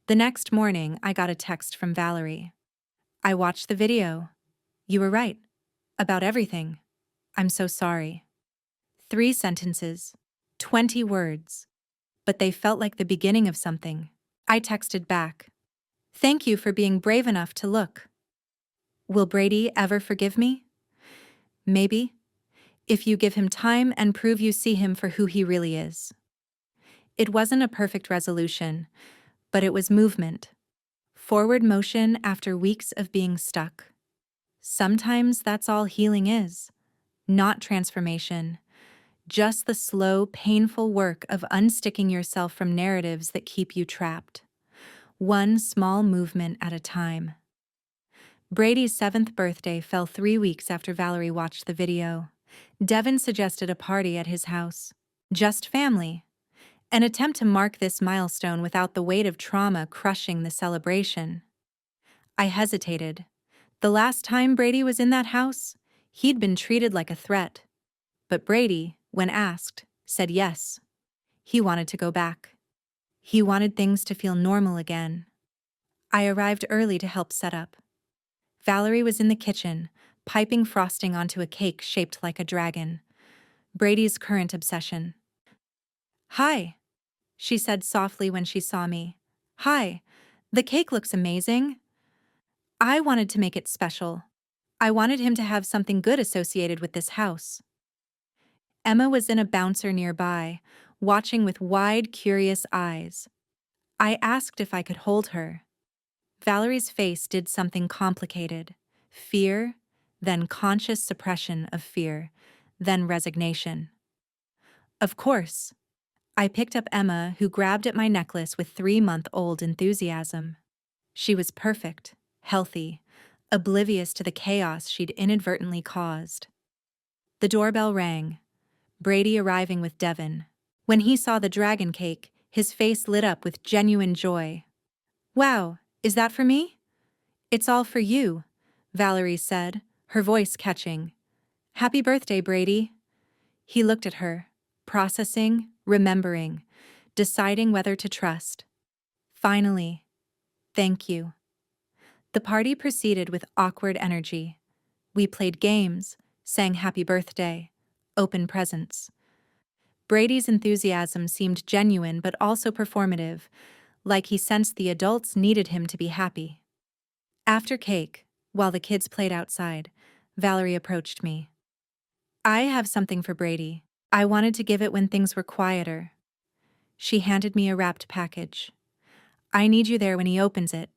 The next morning, I got a text from Valerie. I watched the video. You were right. About everything. I'm so sorry. 3 sentences. 20 words. But they felt like the beginning of something. I texted back. Thank you for being brave enough to look. Will Brady ever forgive me? Maybe. If you give him time and prove you see him for who he really is. It wasn't a perfect resolution, but it was movement. Forward motion after weeks of being stuck. Sometimes that's all healing is. Not transformation. Just the slow, painful work of unsticking yourself from narratives that keep you trapped. One small movement at a time. Brady's 7th birthday fell 3 weeks after Valerie watched the video. Devin suggested a party at his house. Just family. An attempt to mark this milestone without the weight of trauma crushing the celebration. I hesitated. The last time Brady was in that house, he'd been treated like a threat. But Brady, when asked, said yes. He wanted to go back. He wanted things to feel normal again. I arrived early to help set up. Valerie was in the kitchen, piping frosting onto a cake shaped like a dragon. Brady's current obsession. Hi, she said softly when she saw me. Hi, the cake looks amazing. I wanted to make it special. I wanted him to have something good associated with this house. Emma was in a bouncer nearby, watching with wide, curious eyes. I asked if I could hold her. Valerie's face did something complicated. Fear, then conscious suppression of fear, then resignation. Of course. I picked up Emma, who grabbed at my necklace with 3-month-old enthusiasm. She was perfect, healthy, oblivious to the chaos she'd inadvertently caused. The doorbell rang. Brady arriving with Devin. When he saw the dragon cake, his face lit up with genuine joy. Wow, is that for me? It's all for you, Valerie said, her voice catching. Happy birthday, Brady. He looked at her, processing, remembering, deciding whether to trust. Finally, thank you. The party proceeded with awkward energy. We played games, sang happy birthday, opened presents. Brady's enthusiasm seemed genuine but also performative, like he sensed the adults needed him to be happy. After cake, while the kids played outside, Valerie approached me. I have something for Brady. I wanted to give it when things were quieter. She handed me a wrapped package. I need you there when he opens it,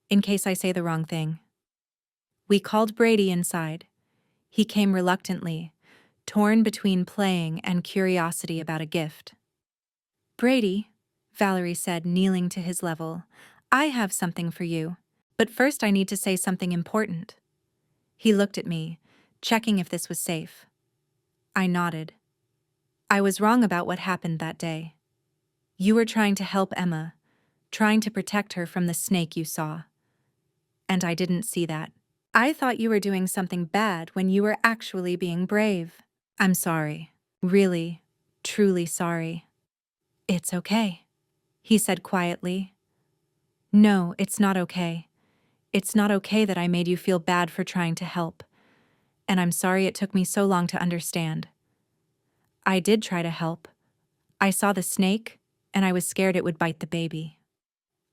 in case I say the wrong thing. We called Brady inside. He came reluctantly, torn between playing and curiosity about a gift. Brady, Valerie said, kneeling to his level, I have something for you, but first I need to say something important. He looked at me, checking if this was safe. I nodded. I was wrong about what happened that day. You were trying to help Emma, trying to protect her from the snake you saw. And I didn't see that. I thought you were doing something bad when you were actually being brave. I'm sorry. Really, truly sorry. It's okay, he said quietly. No, it's not okay. It's not okay that I made you feel bad for trying to help. And I'm sorry it took me so long to understand. I did try to help. I saw the snake, and I was scared it would bite the baby.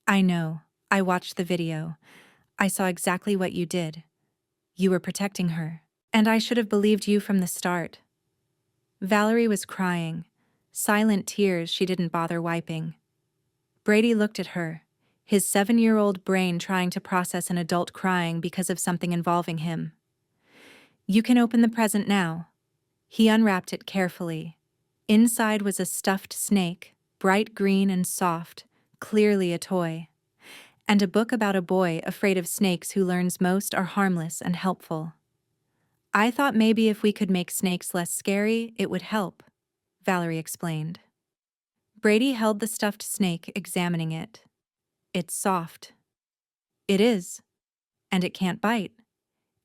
I know. I watched the video. I saw exactly what you did. You were protecting her, and I should have believed you from the start. Valerie was crying, silent tears she didn't bother wiping. Brady looked at her, his 7-year-old brain trying to process an adult crying because of something involving him. You can open the present now. He unwrapped it carefully. Inside was a stuffed snake, bright green and soft, clearly a toy. And a book about a boy afraid of snakes who learns most are harmless and helpful. I thought maybe if we could make snakes less scary, it would help, Valerie explained. Brady held the stuffed snake, examining it. It's soft. It is. And it can't bite.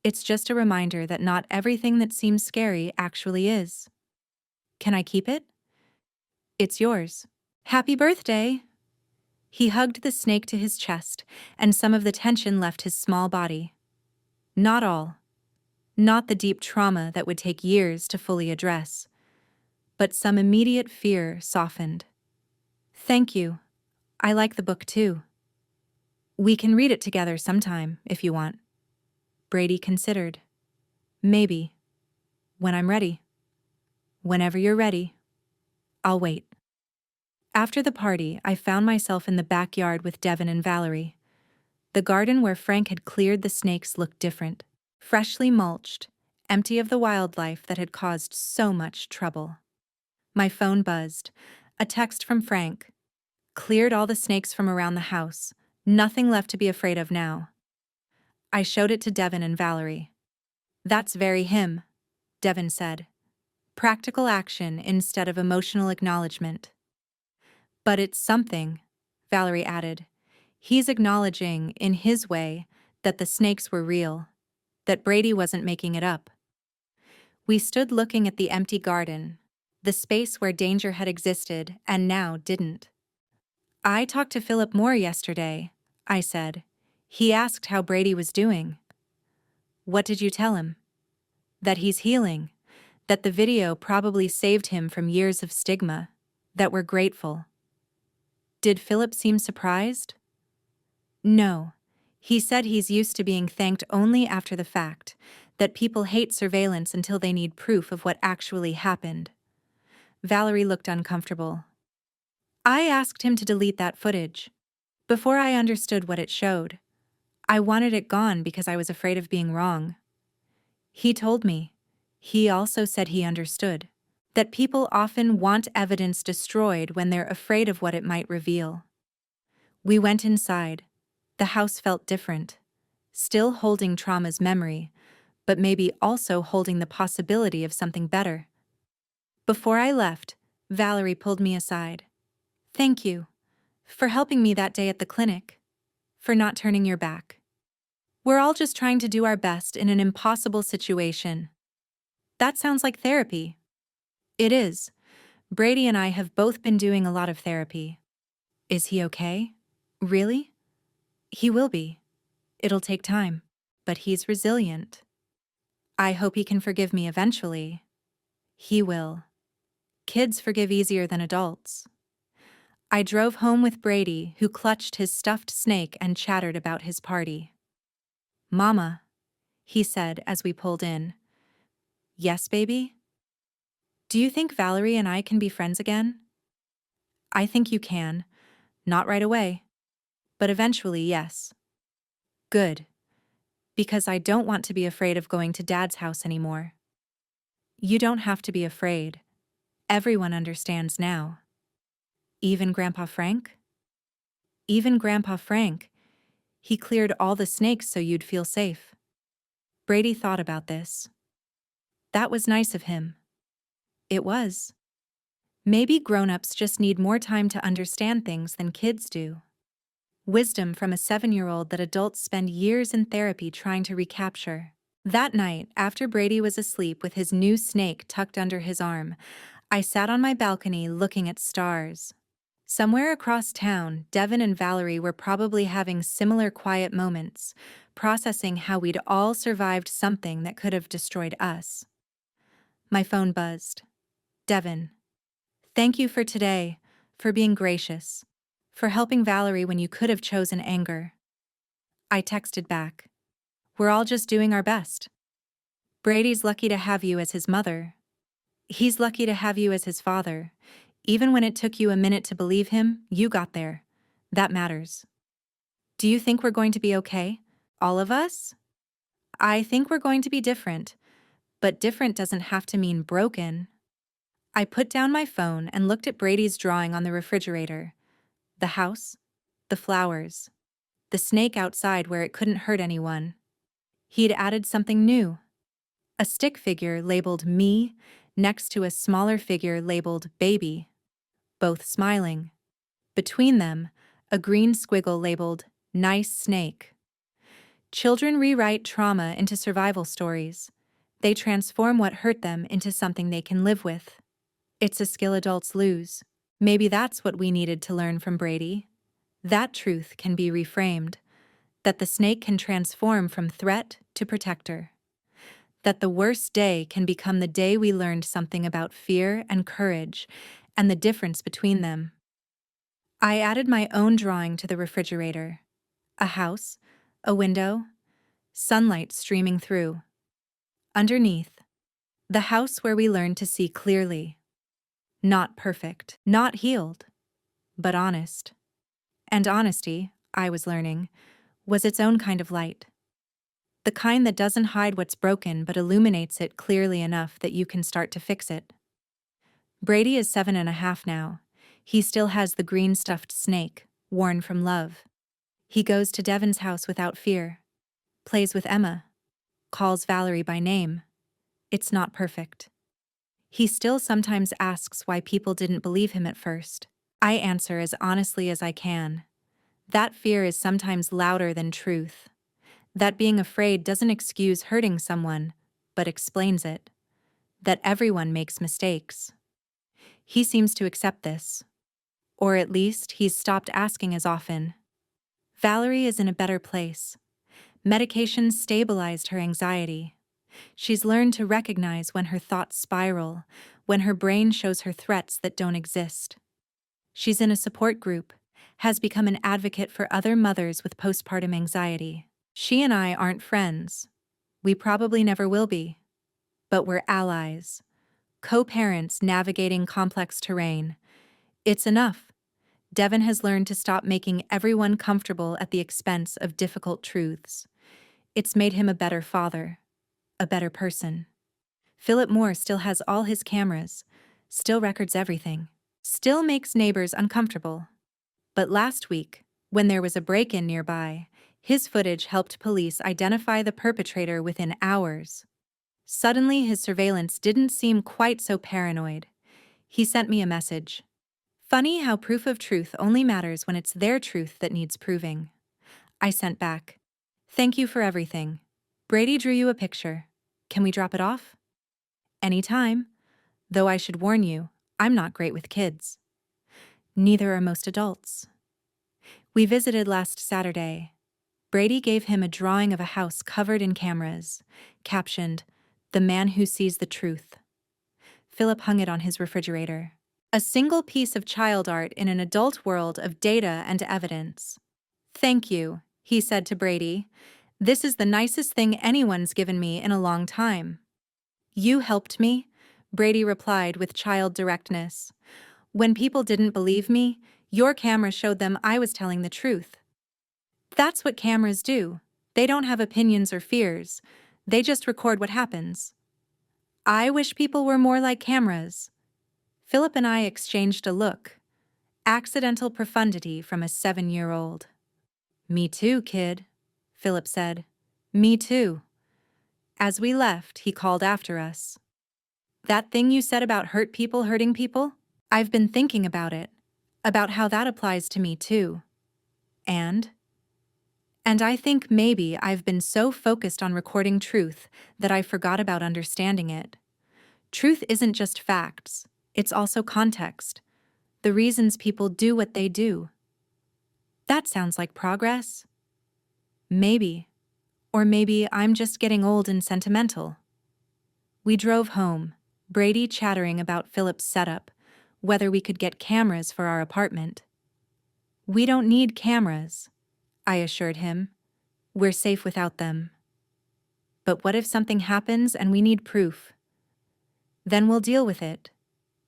It's just a reminder that not everything that seems scary actually is. Can I keep it? It's yours. Happy birthday! He hugged the snake to his chest, and some of the tension left his small body. Not all. Not the deep trauma that would take years to fully address. But some immediate fear softened. Thank you. I like the book too. We can read it together sometime, if you want. Brady considered. Maybe. When I'm ready. Whenever you're ready. I'll wait. After the party, I found myself in the backyard with Devin and Valerie. The garden where Frank had cleared the snakes looked different. Freshly mulched, empty of the wildlife that had caused so much trouble. My phone buzzed. A text from Frank. Cleared all the snakes from around the house. Nothing left to be afraid of now. I showed it to Devin and Valerie. That's very him, Devin said. Practical action instead of emotional acknowledgement. But it's something, Valerie added. He's acknowledging, in his way, that the snakes were real, that Brady wasn't making it up. We stood looking at the empty garden, the space where danger had existed and now didn't. I talked to Philip Moore yesterday, I said. He asked how Brady was doing. What did you tell him? That he's healing, that the video probably saved him from years of stigma, that we're grateful. Did Philip seem surprised? No. He said he's used to being thanked only after the fact, that people hate surveillance until they need proof of what actually happened. Valerie looked uncomfortable. I asked him to delete that footage. Before I understood what it showed. I wanted it gone because I was afraid of being wrong. He told me. He also said he understood. That people often want evidence destroyed when they're afraid of what it might reveal. We went inside. The house felt different. Still holding trauma's memory, but maybe also holding the possibility of something better. Before I left, Valerie pulled me aside. Thank you. For helping me that day at the clinic. For not turning your back. We're all just trying to do our best in an impossible situation. That sounds like therapy. It is. Brady and I have both been doing a lot of therapy. Is he okay? Really? He will be. It'll take time. But he's resilient. I hope he can forgive me eventually. He will. Kids forgive easier than adults. I drove home with Brady, who clutched his stuffed snake and chattered about his party. "Mama," he said as we pulled in. "Yes, baby? Do you think Valerie and I can be friends again?" "I think you can. Not right away. But eventually, yes." "Good. Because I don't want to be afraid of going to Dad's house anymore." "You don't have to be afraid. Everyone understands now." "Even Grandpa Frank?" "Even Grandpa Frank. He cleared all the snakes so you'd feel safe." Brady thought about this. That was nice of him. It was. Maybe grown-ups just need more time to understand things than kids do. Wisdom from a 7-year-old that adults spend years in therapy trying to recapture. That night, after Brady was asleep with his new snake tucked under his arm, I sat on my balcony looking at stars. Somewhere across town, Devin and Valerie were probably having similar quiet moments, processing how we'd all survived something that could have destroyed us. My phone buzzed. "Devin. Thank you for today, for being gracious, for helping Valerie when you could have chosen anger." I texted back. "We're all just doing our best. Brady's lucky to have you as his mother. He's lucky to have you as his father. Even when it took you a minute to believe him, you got there. That matters. Do you think we're going to be okay? All of us?" "I think we're going to be different, but different doesn't have to mean broken." I put down my phone and looked at Brady's drawing on the refrigerator. The house, the flowers, the snake outside where it couldn't hurt anyone. He'd added something new. A stick figure labeled "me" next to a smaller figure labeled "baby," both smiling. Between them, a green squiggle labeled "nice snake." Children rewrite trauma into survival stories. They transform what hurt them into something they can live with. It's a skill adults lose. Maybe that's what we needed to learn from Brady. That truth can be reframed. That the snake can transform from threat to protector. That the worst day can become the day we learned something about fear and courage, and the difference between them. I added my own drawing to the refrigerator. A house, a window, sunlight streaming through. Underneath, the house where we learned to see clearly. Not perfect, not healed, but honest. And honesty, I was learning, was its own kind of light. The kind that doesn't hide what's broken but illuminates it clearly enough that you can start to fix it. Brady is 7.5 now. He still has the green stuffed snake, worn from love. He goes to Devin's house without fear. Plays with Emma. Calls Valerie by name. It's not perfect. He still sometimes asks why people didn't believe him at first. I answer as honestly as I can. That fear is sometimes louder than truth. That being afraid doesn't excuse hurting someone, but explains it. That everyone makes mistakes. He seems to accept this. Or at least he's stopped asking as often. Valerie is in a better place. Medication stabilized her anxiety. She's learned to recognize when her thoughts spiral, when her brain shows her threats that don't exist. She's in a support group, has become an advocate for other mothers with postpartum anxiety. She and I aren't friends. We probably never will be. But we're allies. Co-parents navigating complex terrain. It's enough. Devin has learned to stop making everyone comfortable at the expense of difficult truths. It's made him a better father. A better person. Philip Moore still has all his cameras, still records everything, still makes neighbors uncomfortable. But last week, when there was a break-in nearby, his footage helped police identify the perpetrator within hours. Suddenly, his surveillance didn't seem quite so paranoid. He sent me a message. Funny how proof of truth only matters when it's their truth that needs proving. I sent back. Thank you for everything. Brady drew you a picture. Can we drop it off? Anytime. Though I should warn you, I'm not great with kids. Neither are most adults. We visited last Saturday. Brady gave him a drawing of a house covered in cameras, captioned, "The Man Who Sees the Truth." Philip hung it on his refrigerator. A single piece of child art in an adult world of data and evidence. "Thank you," he said to Brady. "This is the nicest thing anyone's given me in a long time." "You helped me," Brady replied with child directness. "When people didn't believe me, your camera showed them I was telling the truth. That's what cameras do. They don't have opinions or fears. They just record what happens. I wish people were more like cameras." Philip and I exchanged a look. Accidental profundity from a 7-year-old. "Me too, kid," Philip said. "Me too." As we left, he called after us. "That thing you said about hurt people hurting people? I've been thinking about it. About how that applies to me too. And? And I think maybe I've been so focused on recording truth that I forgot about understanding it. Truth isn't just facts, it's also context. The reasons people do what they do." That sounds like progress. Maybe. Or maybe I'm just getting old and sentimental. We drove home, Brady chattering about Philip's setup, whether we could get cameras for our apartment. "We don't need cameras," I assured him. "We're safe without them." "But what if something happens and we need proof?" "Then we'll deal with it.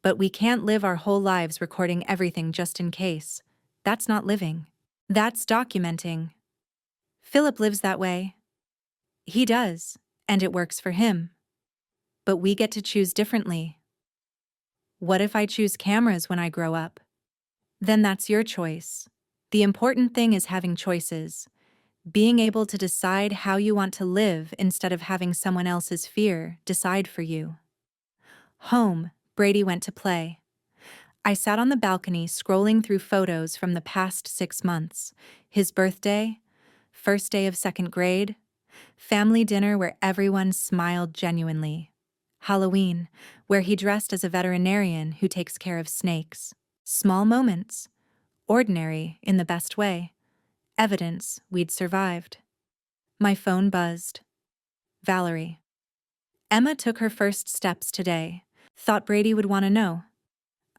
But we can't live our whole lives recording everything just in case. That's not living. That's documenting." "Philip lives that way." "He does, and it works for him. But we get to choose differently." "What if I choose cameras when I grow up?" "Then that's your choice. The important thing is having choices. Being able to decide how you want to live instead of having someone else's fear decide for you." Home, Brady went to play. I sat on the balcony scrolling through photos from the past 6 months. His birthday, first day of second grade, family dinner where everyone smiled genuinely, Halloween, where he dressed as a veterinarian who takes care of snakes. Small moments, ordinary in the best way, evidence we'd survived. My phone buzzed. Valerie. "Emma took her first steps today. Thought Brady would want to know."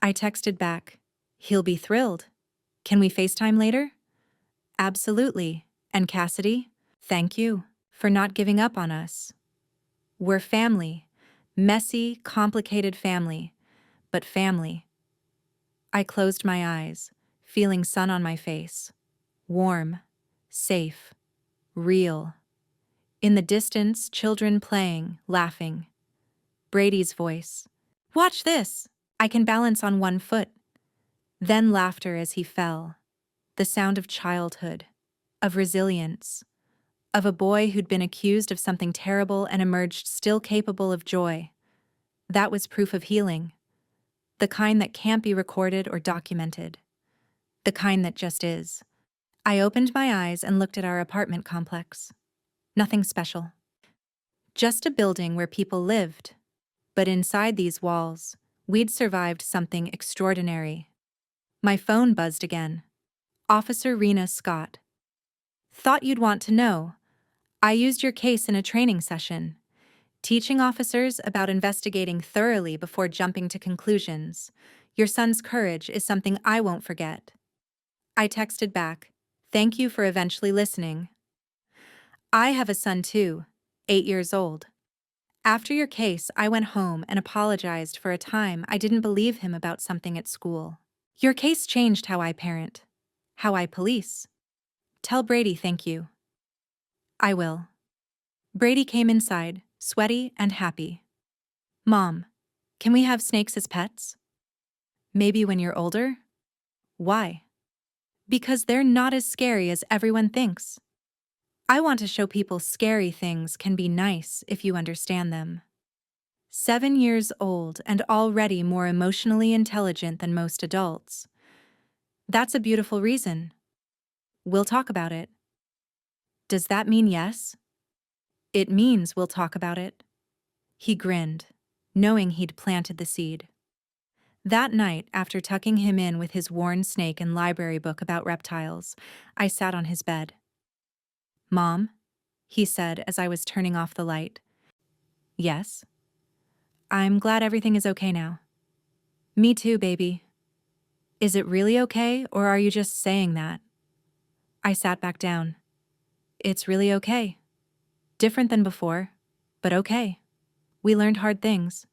I texted back. "He'll be thrilled. Can we FaceTime later?" "Absolutely. And Cassidy? Thank you for not giving up on us. We're family. Messy, complicated family. But family." I closed my eyes, feeling sun on my face. Warm, safe, real. In the distance, children playing, laughing. Brady's voice. "Watch this! I can balance on one foot." Then laughter as he fell. The sound of childhood, of resilience, of a boy who'd been accused of something terrible and emerged still capable of joy. That was proof of healing. The kind that can't be recorded or documented. The kind that just is. I opened my eyes and looked at our apartment complex. Nothing special. Just a building where people lived. But inside these walls, we'd survived something extraordinary. My phone buzzed again. Officer Rena Scott. "Thought you'd want to know. I used your case in a training session. Teaching officers about investigating thoroughly before jumping to conclusions. Your son's courage is something I won't forget." I texted back, "Thank you for eventually listening. I have a son too, 8 years old. After your case, I went home and apologized for a time I didn't believe him about something at school. Your case changed how I parent, how I police. Tell Brady thank you." "I will." Brady came inside, sweaty and happy. "Mom, can we have snakes as pets?" "Maybe when you're older." "Why?" "Because they're not as scary as everyone thinks. I want to show people scary things can be nice if you understand them." 7 years old and already more emotionally intelligent than most adults. That's a beautiful reason. We'll talk about it. Does that mean yes? It means we'll talk about it. He grinned, knowing he'd planted the seed. That night, after tucking him in with his worn snake and library book about reptiles, I sat on his bed. "Mom," he said as I was turning off the light. "Yes?" "I'm glad everything is okay now." Me too, baby. Is it really okay, or are you just saying that? I sat back down. It's really okay. Different than before, but okay. We learned hard things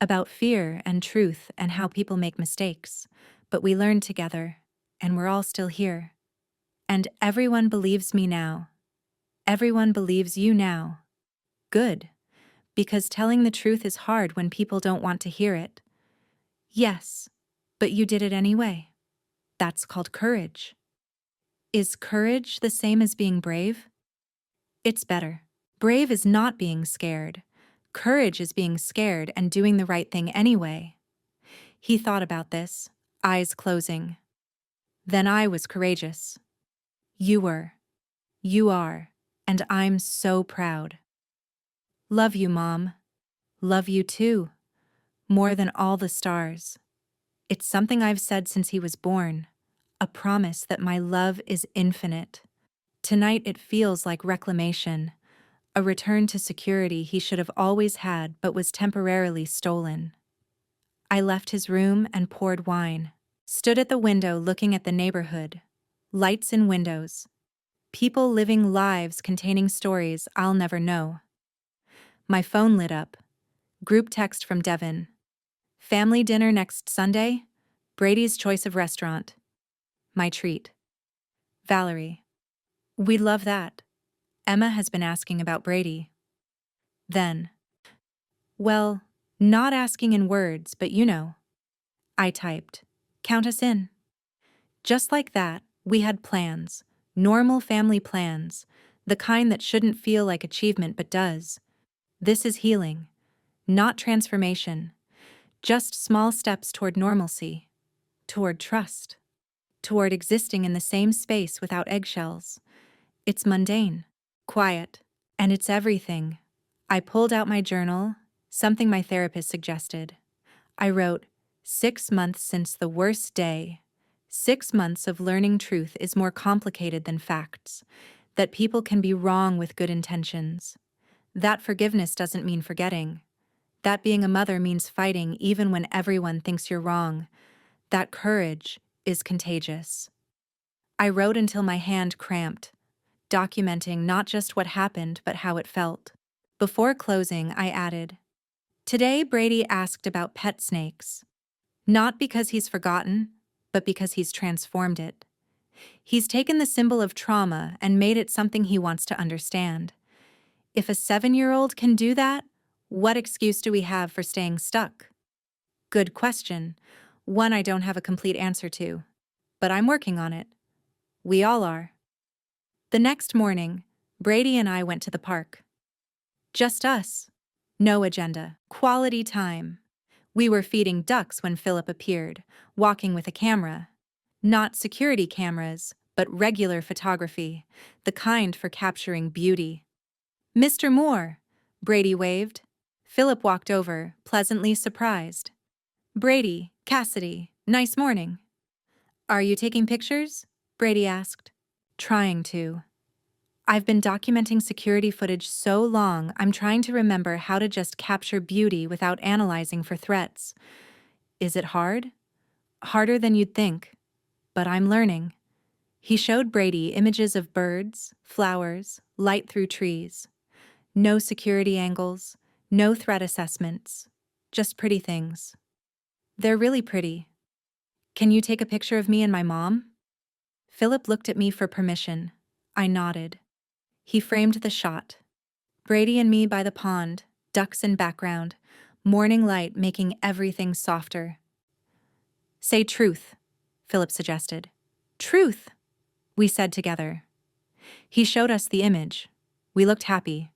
about fear and truth and how people make mistakes, but we learned together, and we're all still here. And everyone believes me now. Everyone believes you now. Good, because telling the truth is hard when people don't want to hear it. Yes, but you did it anyway. That's called courage. Is courage the same as being brave? It's better. Brave is not being scared. Courage is being scared and doing the right thing anyway. He thought about this, eyes closing. Then I was courageous. You were. You are. And I'm so proud. Love you, Mom. Love you too. More than all the stars. It's something I've said since he was born. A promise that my love is infinite. Tonight it feels like reclamation. A return to security he should have always had but was temporarily stolen. I left his room and poured wine. Stood at the window looking at the neighborhood. Lights in windows. People living lives containing stories I'll never know. My phone lit up. Group text from Devin. Family dinner next Sunday? Brady's choice of restaurant. My treat. Valerie. We'd love that. Emma has been asking about Brady. Then. Well, not asking in words, but you know. I typed. Count us in. Just like that, we had plans. Normal family plans. The kind that shouldn't feel like achievement but does. This is healing. Not transformation. Just small steps toward normalcy. Toward trust. Toward existing in the same space without eggshells. It's mundane. Quiet. And it's everything. I pulled out my journal, something my therapist suggested. I wrote, 6 months since the worst day. 6 months of learning truth is more complicated than facts. That people can be wrong with good intentions. That forgiveness doesn't mean forgetting. That being a mother means fighting even when everyone thinks you're wrong. That courage is contagious. I wrote until my hand cramped, documenting not just what happened but how it felt. Before closing, I added, Today Brady asked about pet snakes. Not because he's forgotten, but because he's transformed it. He's taken the symbol of trauma and made it something he wants to understand. If a 7-year-old can do that, what excuse do we have for staying stuck? Good question. One I don't have a complete answer to. But I'm working on it. We all are. The next morning, Brady and I went to the park. Just us. No agenda. Quality time. We were feeding ducks when Philip appeared, walking with a camera. Not security cameras, but regular photography, the kind for capturing beauty. Mr. Moore, Brady waved. Philip walked over, pleasantly surprised. Brady, Cassidy, nice morning. Are you taking pictures? Brady asked. Trying to. I've been documenting security footage so long, I'm trying to remember how to just capture beauty without analyzing for threats. Is it hard? Harder than you'd think. But I'm learning. He showed Brady images of birds, flowers, light through trees. No security angles, no threat assessments, just pretty things. They're really pretty. Can you take a picture of me and my mom? Philip looked at me for permission. I nodded. He framed the shot. Brady and me by the pond, ducks in background, morning light making everything softer. Say truth, Philip suggested. Truth, we said together. He showed us the image. We looked happy,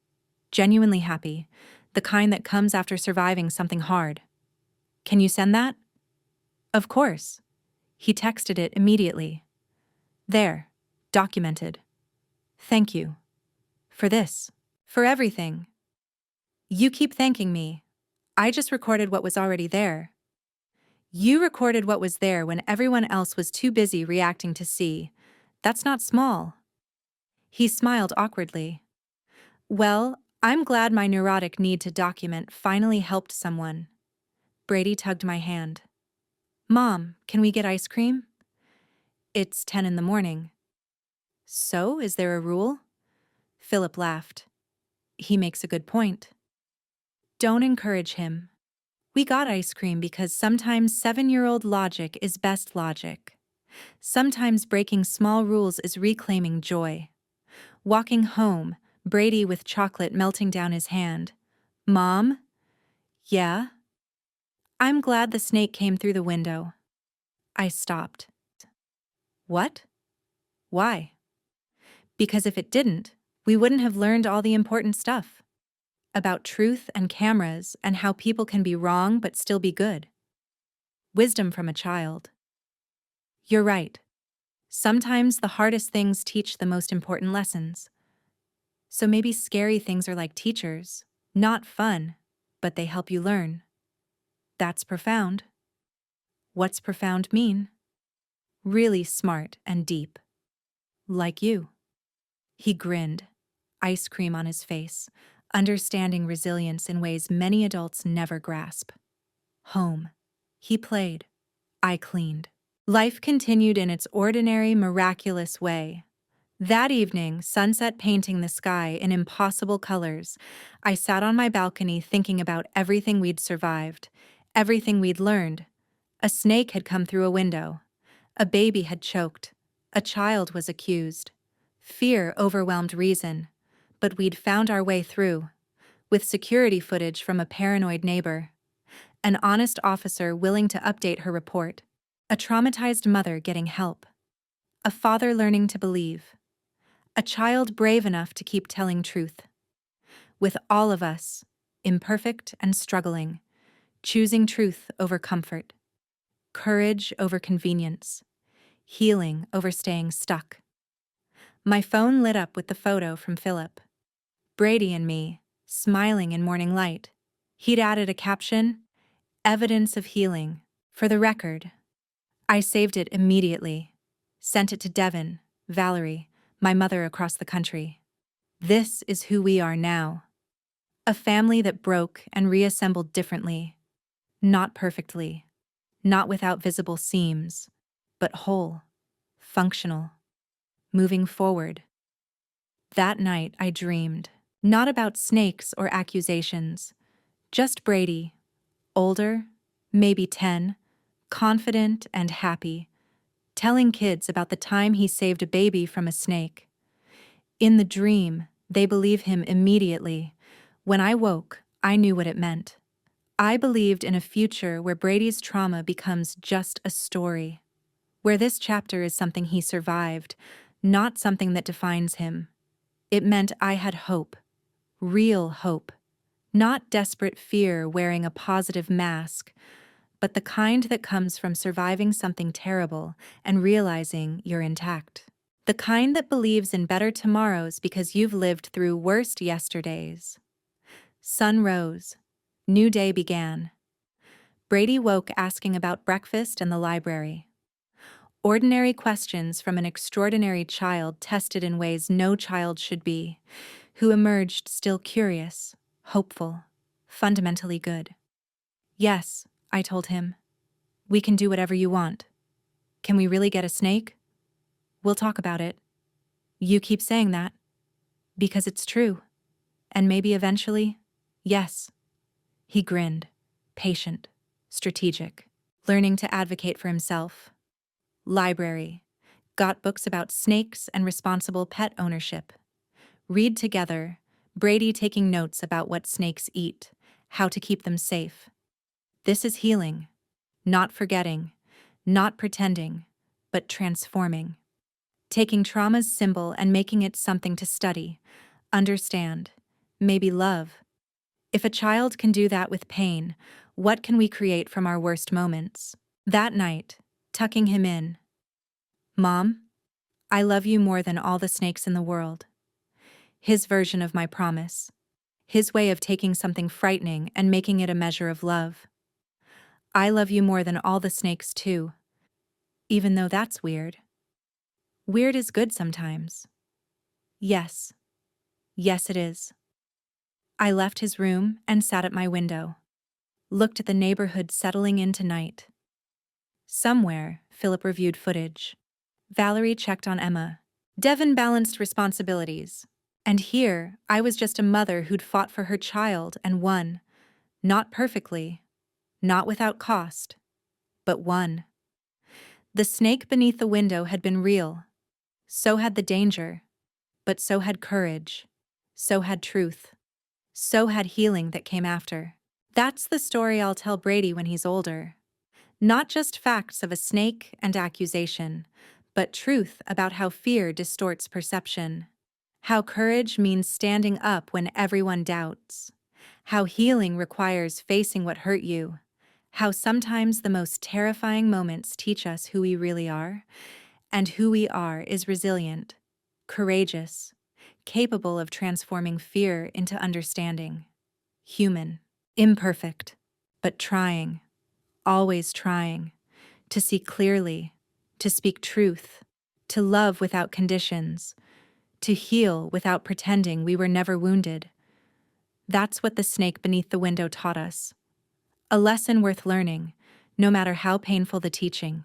genuinely happy, the kind that comes after surviving something hard. Can you send that? Of course. He texted it immediately. There, documented. Thank you. For this. For everything. You keep thanking me. I just recorded what was already there. You recorded what was there when everyone else was too busy reacting to see. That's not small. He smiled awkwardly. Well, I'm glad my neurotic need to document finally helped someone. Brady tugged my hand. Mom, can we get ice cream? It's 10 in the morning. So, is there a rule? Philip laughed. He makes a good point. Don't encourage him. We got ice cream because sometimes 7-year-old logic is best logic. Sometimes breaking small rules is reclaiming joy. Walking home, Brady with chocolate melting down his hand. Mom? Yeah? I'm glad the snake came through the window. I stopped. What? Why? Because if it didn't, we wouldn't have learned all the important stuff. About truth and cameras and how people can be wrong but still be good. Wisdom from a child. You're right. Sometimes the hardest things teach the most important lessons. So maybe scary things are like teachers, not fun, but they help you learn. That's profound. What's profound mean? Really smart and deep. Like you. He grinned, ice cream on his face, understanding resilience in ways many adults never grasp. Home. He played. I cleaned. Life continued in its ordinary, miraculous way. That evening, sunset painting the sky in impossible colors, I sat on my balcony thinking about everything we'd survived, everything we'd learned. A snake had come through a window. A baby had choked. A child was accused. Fear overwhelmed reason. But we'd found our way through, with security footage from a paranoid neighbor. An honest officer willing to update her report. A traumatized mother getting help. A father learning to believe. A child brave enough to keep telling truth. With all of us, imperfect and struggling, choosing truth over comfort. Courage over convenience. Healing over staying stuck. My phone lit up with the photo from Philip. Brady and me, smiling in morning light. He'd added a caption, "Evidence of healing." For the record, I saved it immediately. Sent it to Devin, Valerie, my mother across the country. This is who we are now. A family that broke and reassembled differently. Not perfectly. Not without visible seams. But whole. Functional. Moving forward. That night I dreamed. Not about snakes or accusations. Just Brady. Older, maybe 10, confident and happy, telling kids about the time he saved a baby from a snake. In the dream, they believe him immediately. When I woke, I knew what it meant. I believed in a future where Brady's trauma becomes just a story, where this chapter is something he survived, not something that defines him. It meant I had hope, real hope, not desperate fear wearing a positive mask, but the kind that comes from surviving something terrible and realizing you're intact. The kind that believes in better tomorrows because you've lived through worst yesterdays. Sun rose. New day began. Brady woke asking about breakfast and the library. Ordinary questions from an extraordinary child tested in ways no child should be, who emerged still curious, hopeful, fundamentally good. Yes, I told him. We can do whatever you want. Can we really get a snake? We'll talk about it. You keep saying that. Because it's true. And maybe eventually, yes. He grinned, patient, strategic, learning to advocate for himself. Library. Got books about snakes and responsible pet ownership. Read together, Brady taking notes about what snakes eat, how to keep them safe. This is healing. Not forgetting, not pretending, but transforming. Taking trauma's symbol and making it something to study, understand, maybe love. If a child can do that with pain, what can we create from our worst moments? That night, tucking him in. Mom, I love you more than all the snakes in the world. His version of my promise. His way of taking something frightening and making it a measure of love. I love you more than all the snakes too. Even though that's weird. Weird is good sometimes. Yes. Yes, it is. I left his room and sat at my window. Looked at the neighborhood settling into night. Somewhere, Philip reviewed footage. Valerie checked on Emma. Devon balanced responsibilities. And here, I was just a mother who'd fought for her child and won. Not perfectly, not without cost, but won. The snake beneath the window had been real. So had the danger. But so had courage. So had truth. So had healing that came after. That's the story I'll tell Brady when he's older. Not just facts of a snake and accusation, but truth about how fear distorts perception. How courage means standing up when everyone doubts. How healing requires facing what hurt you. How sometimes the most terrifying moments teach us who we really are. And who we are is resilient, courageous, capable of transforming fear into understanding. Human, imperfect, but trying, always trying, to see clearly, to speak truth, to love without conditions, to heal without pretending we were never wounded. That's what the snake beneath the window taught us. A lesson worth learning, no matter how painful the teaching.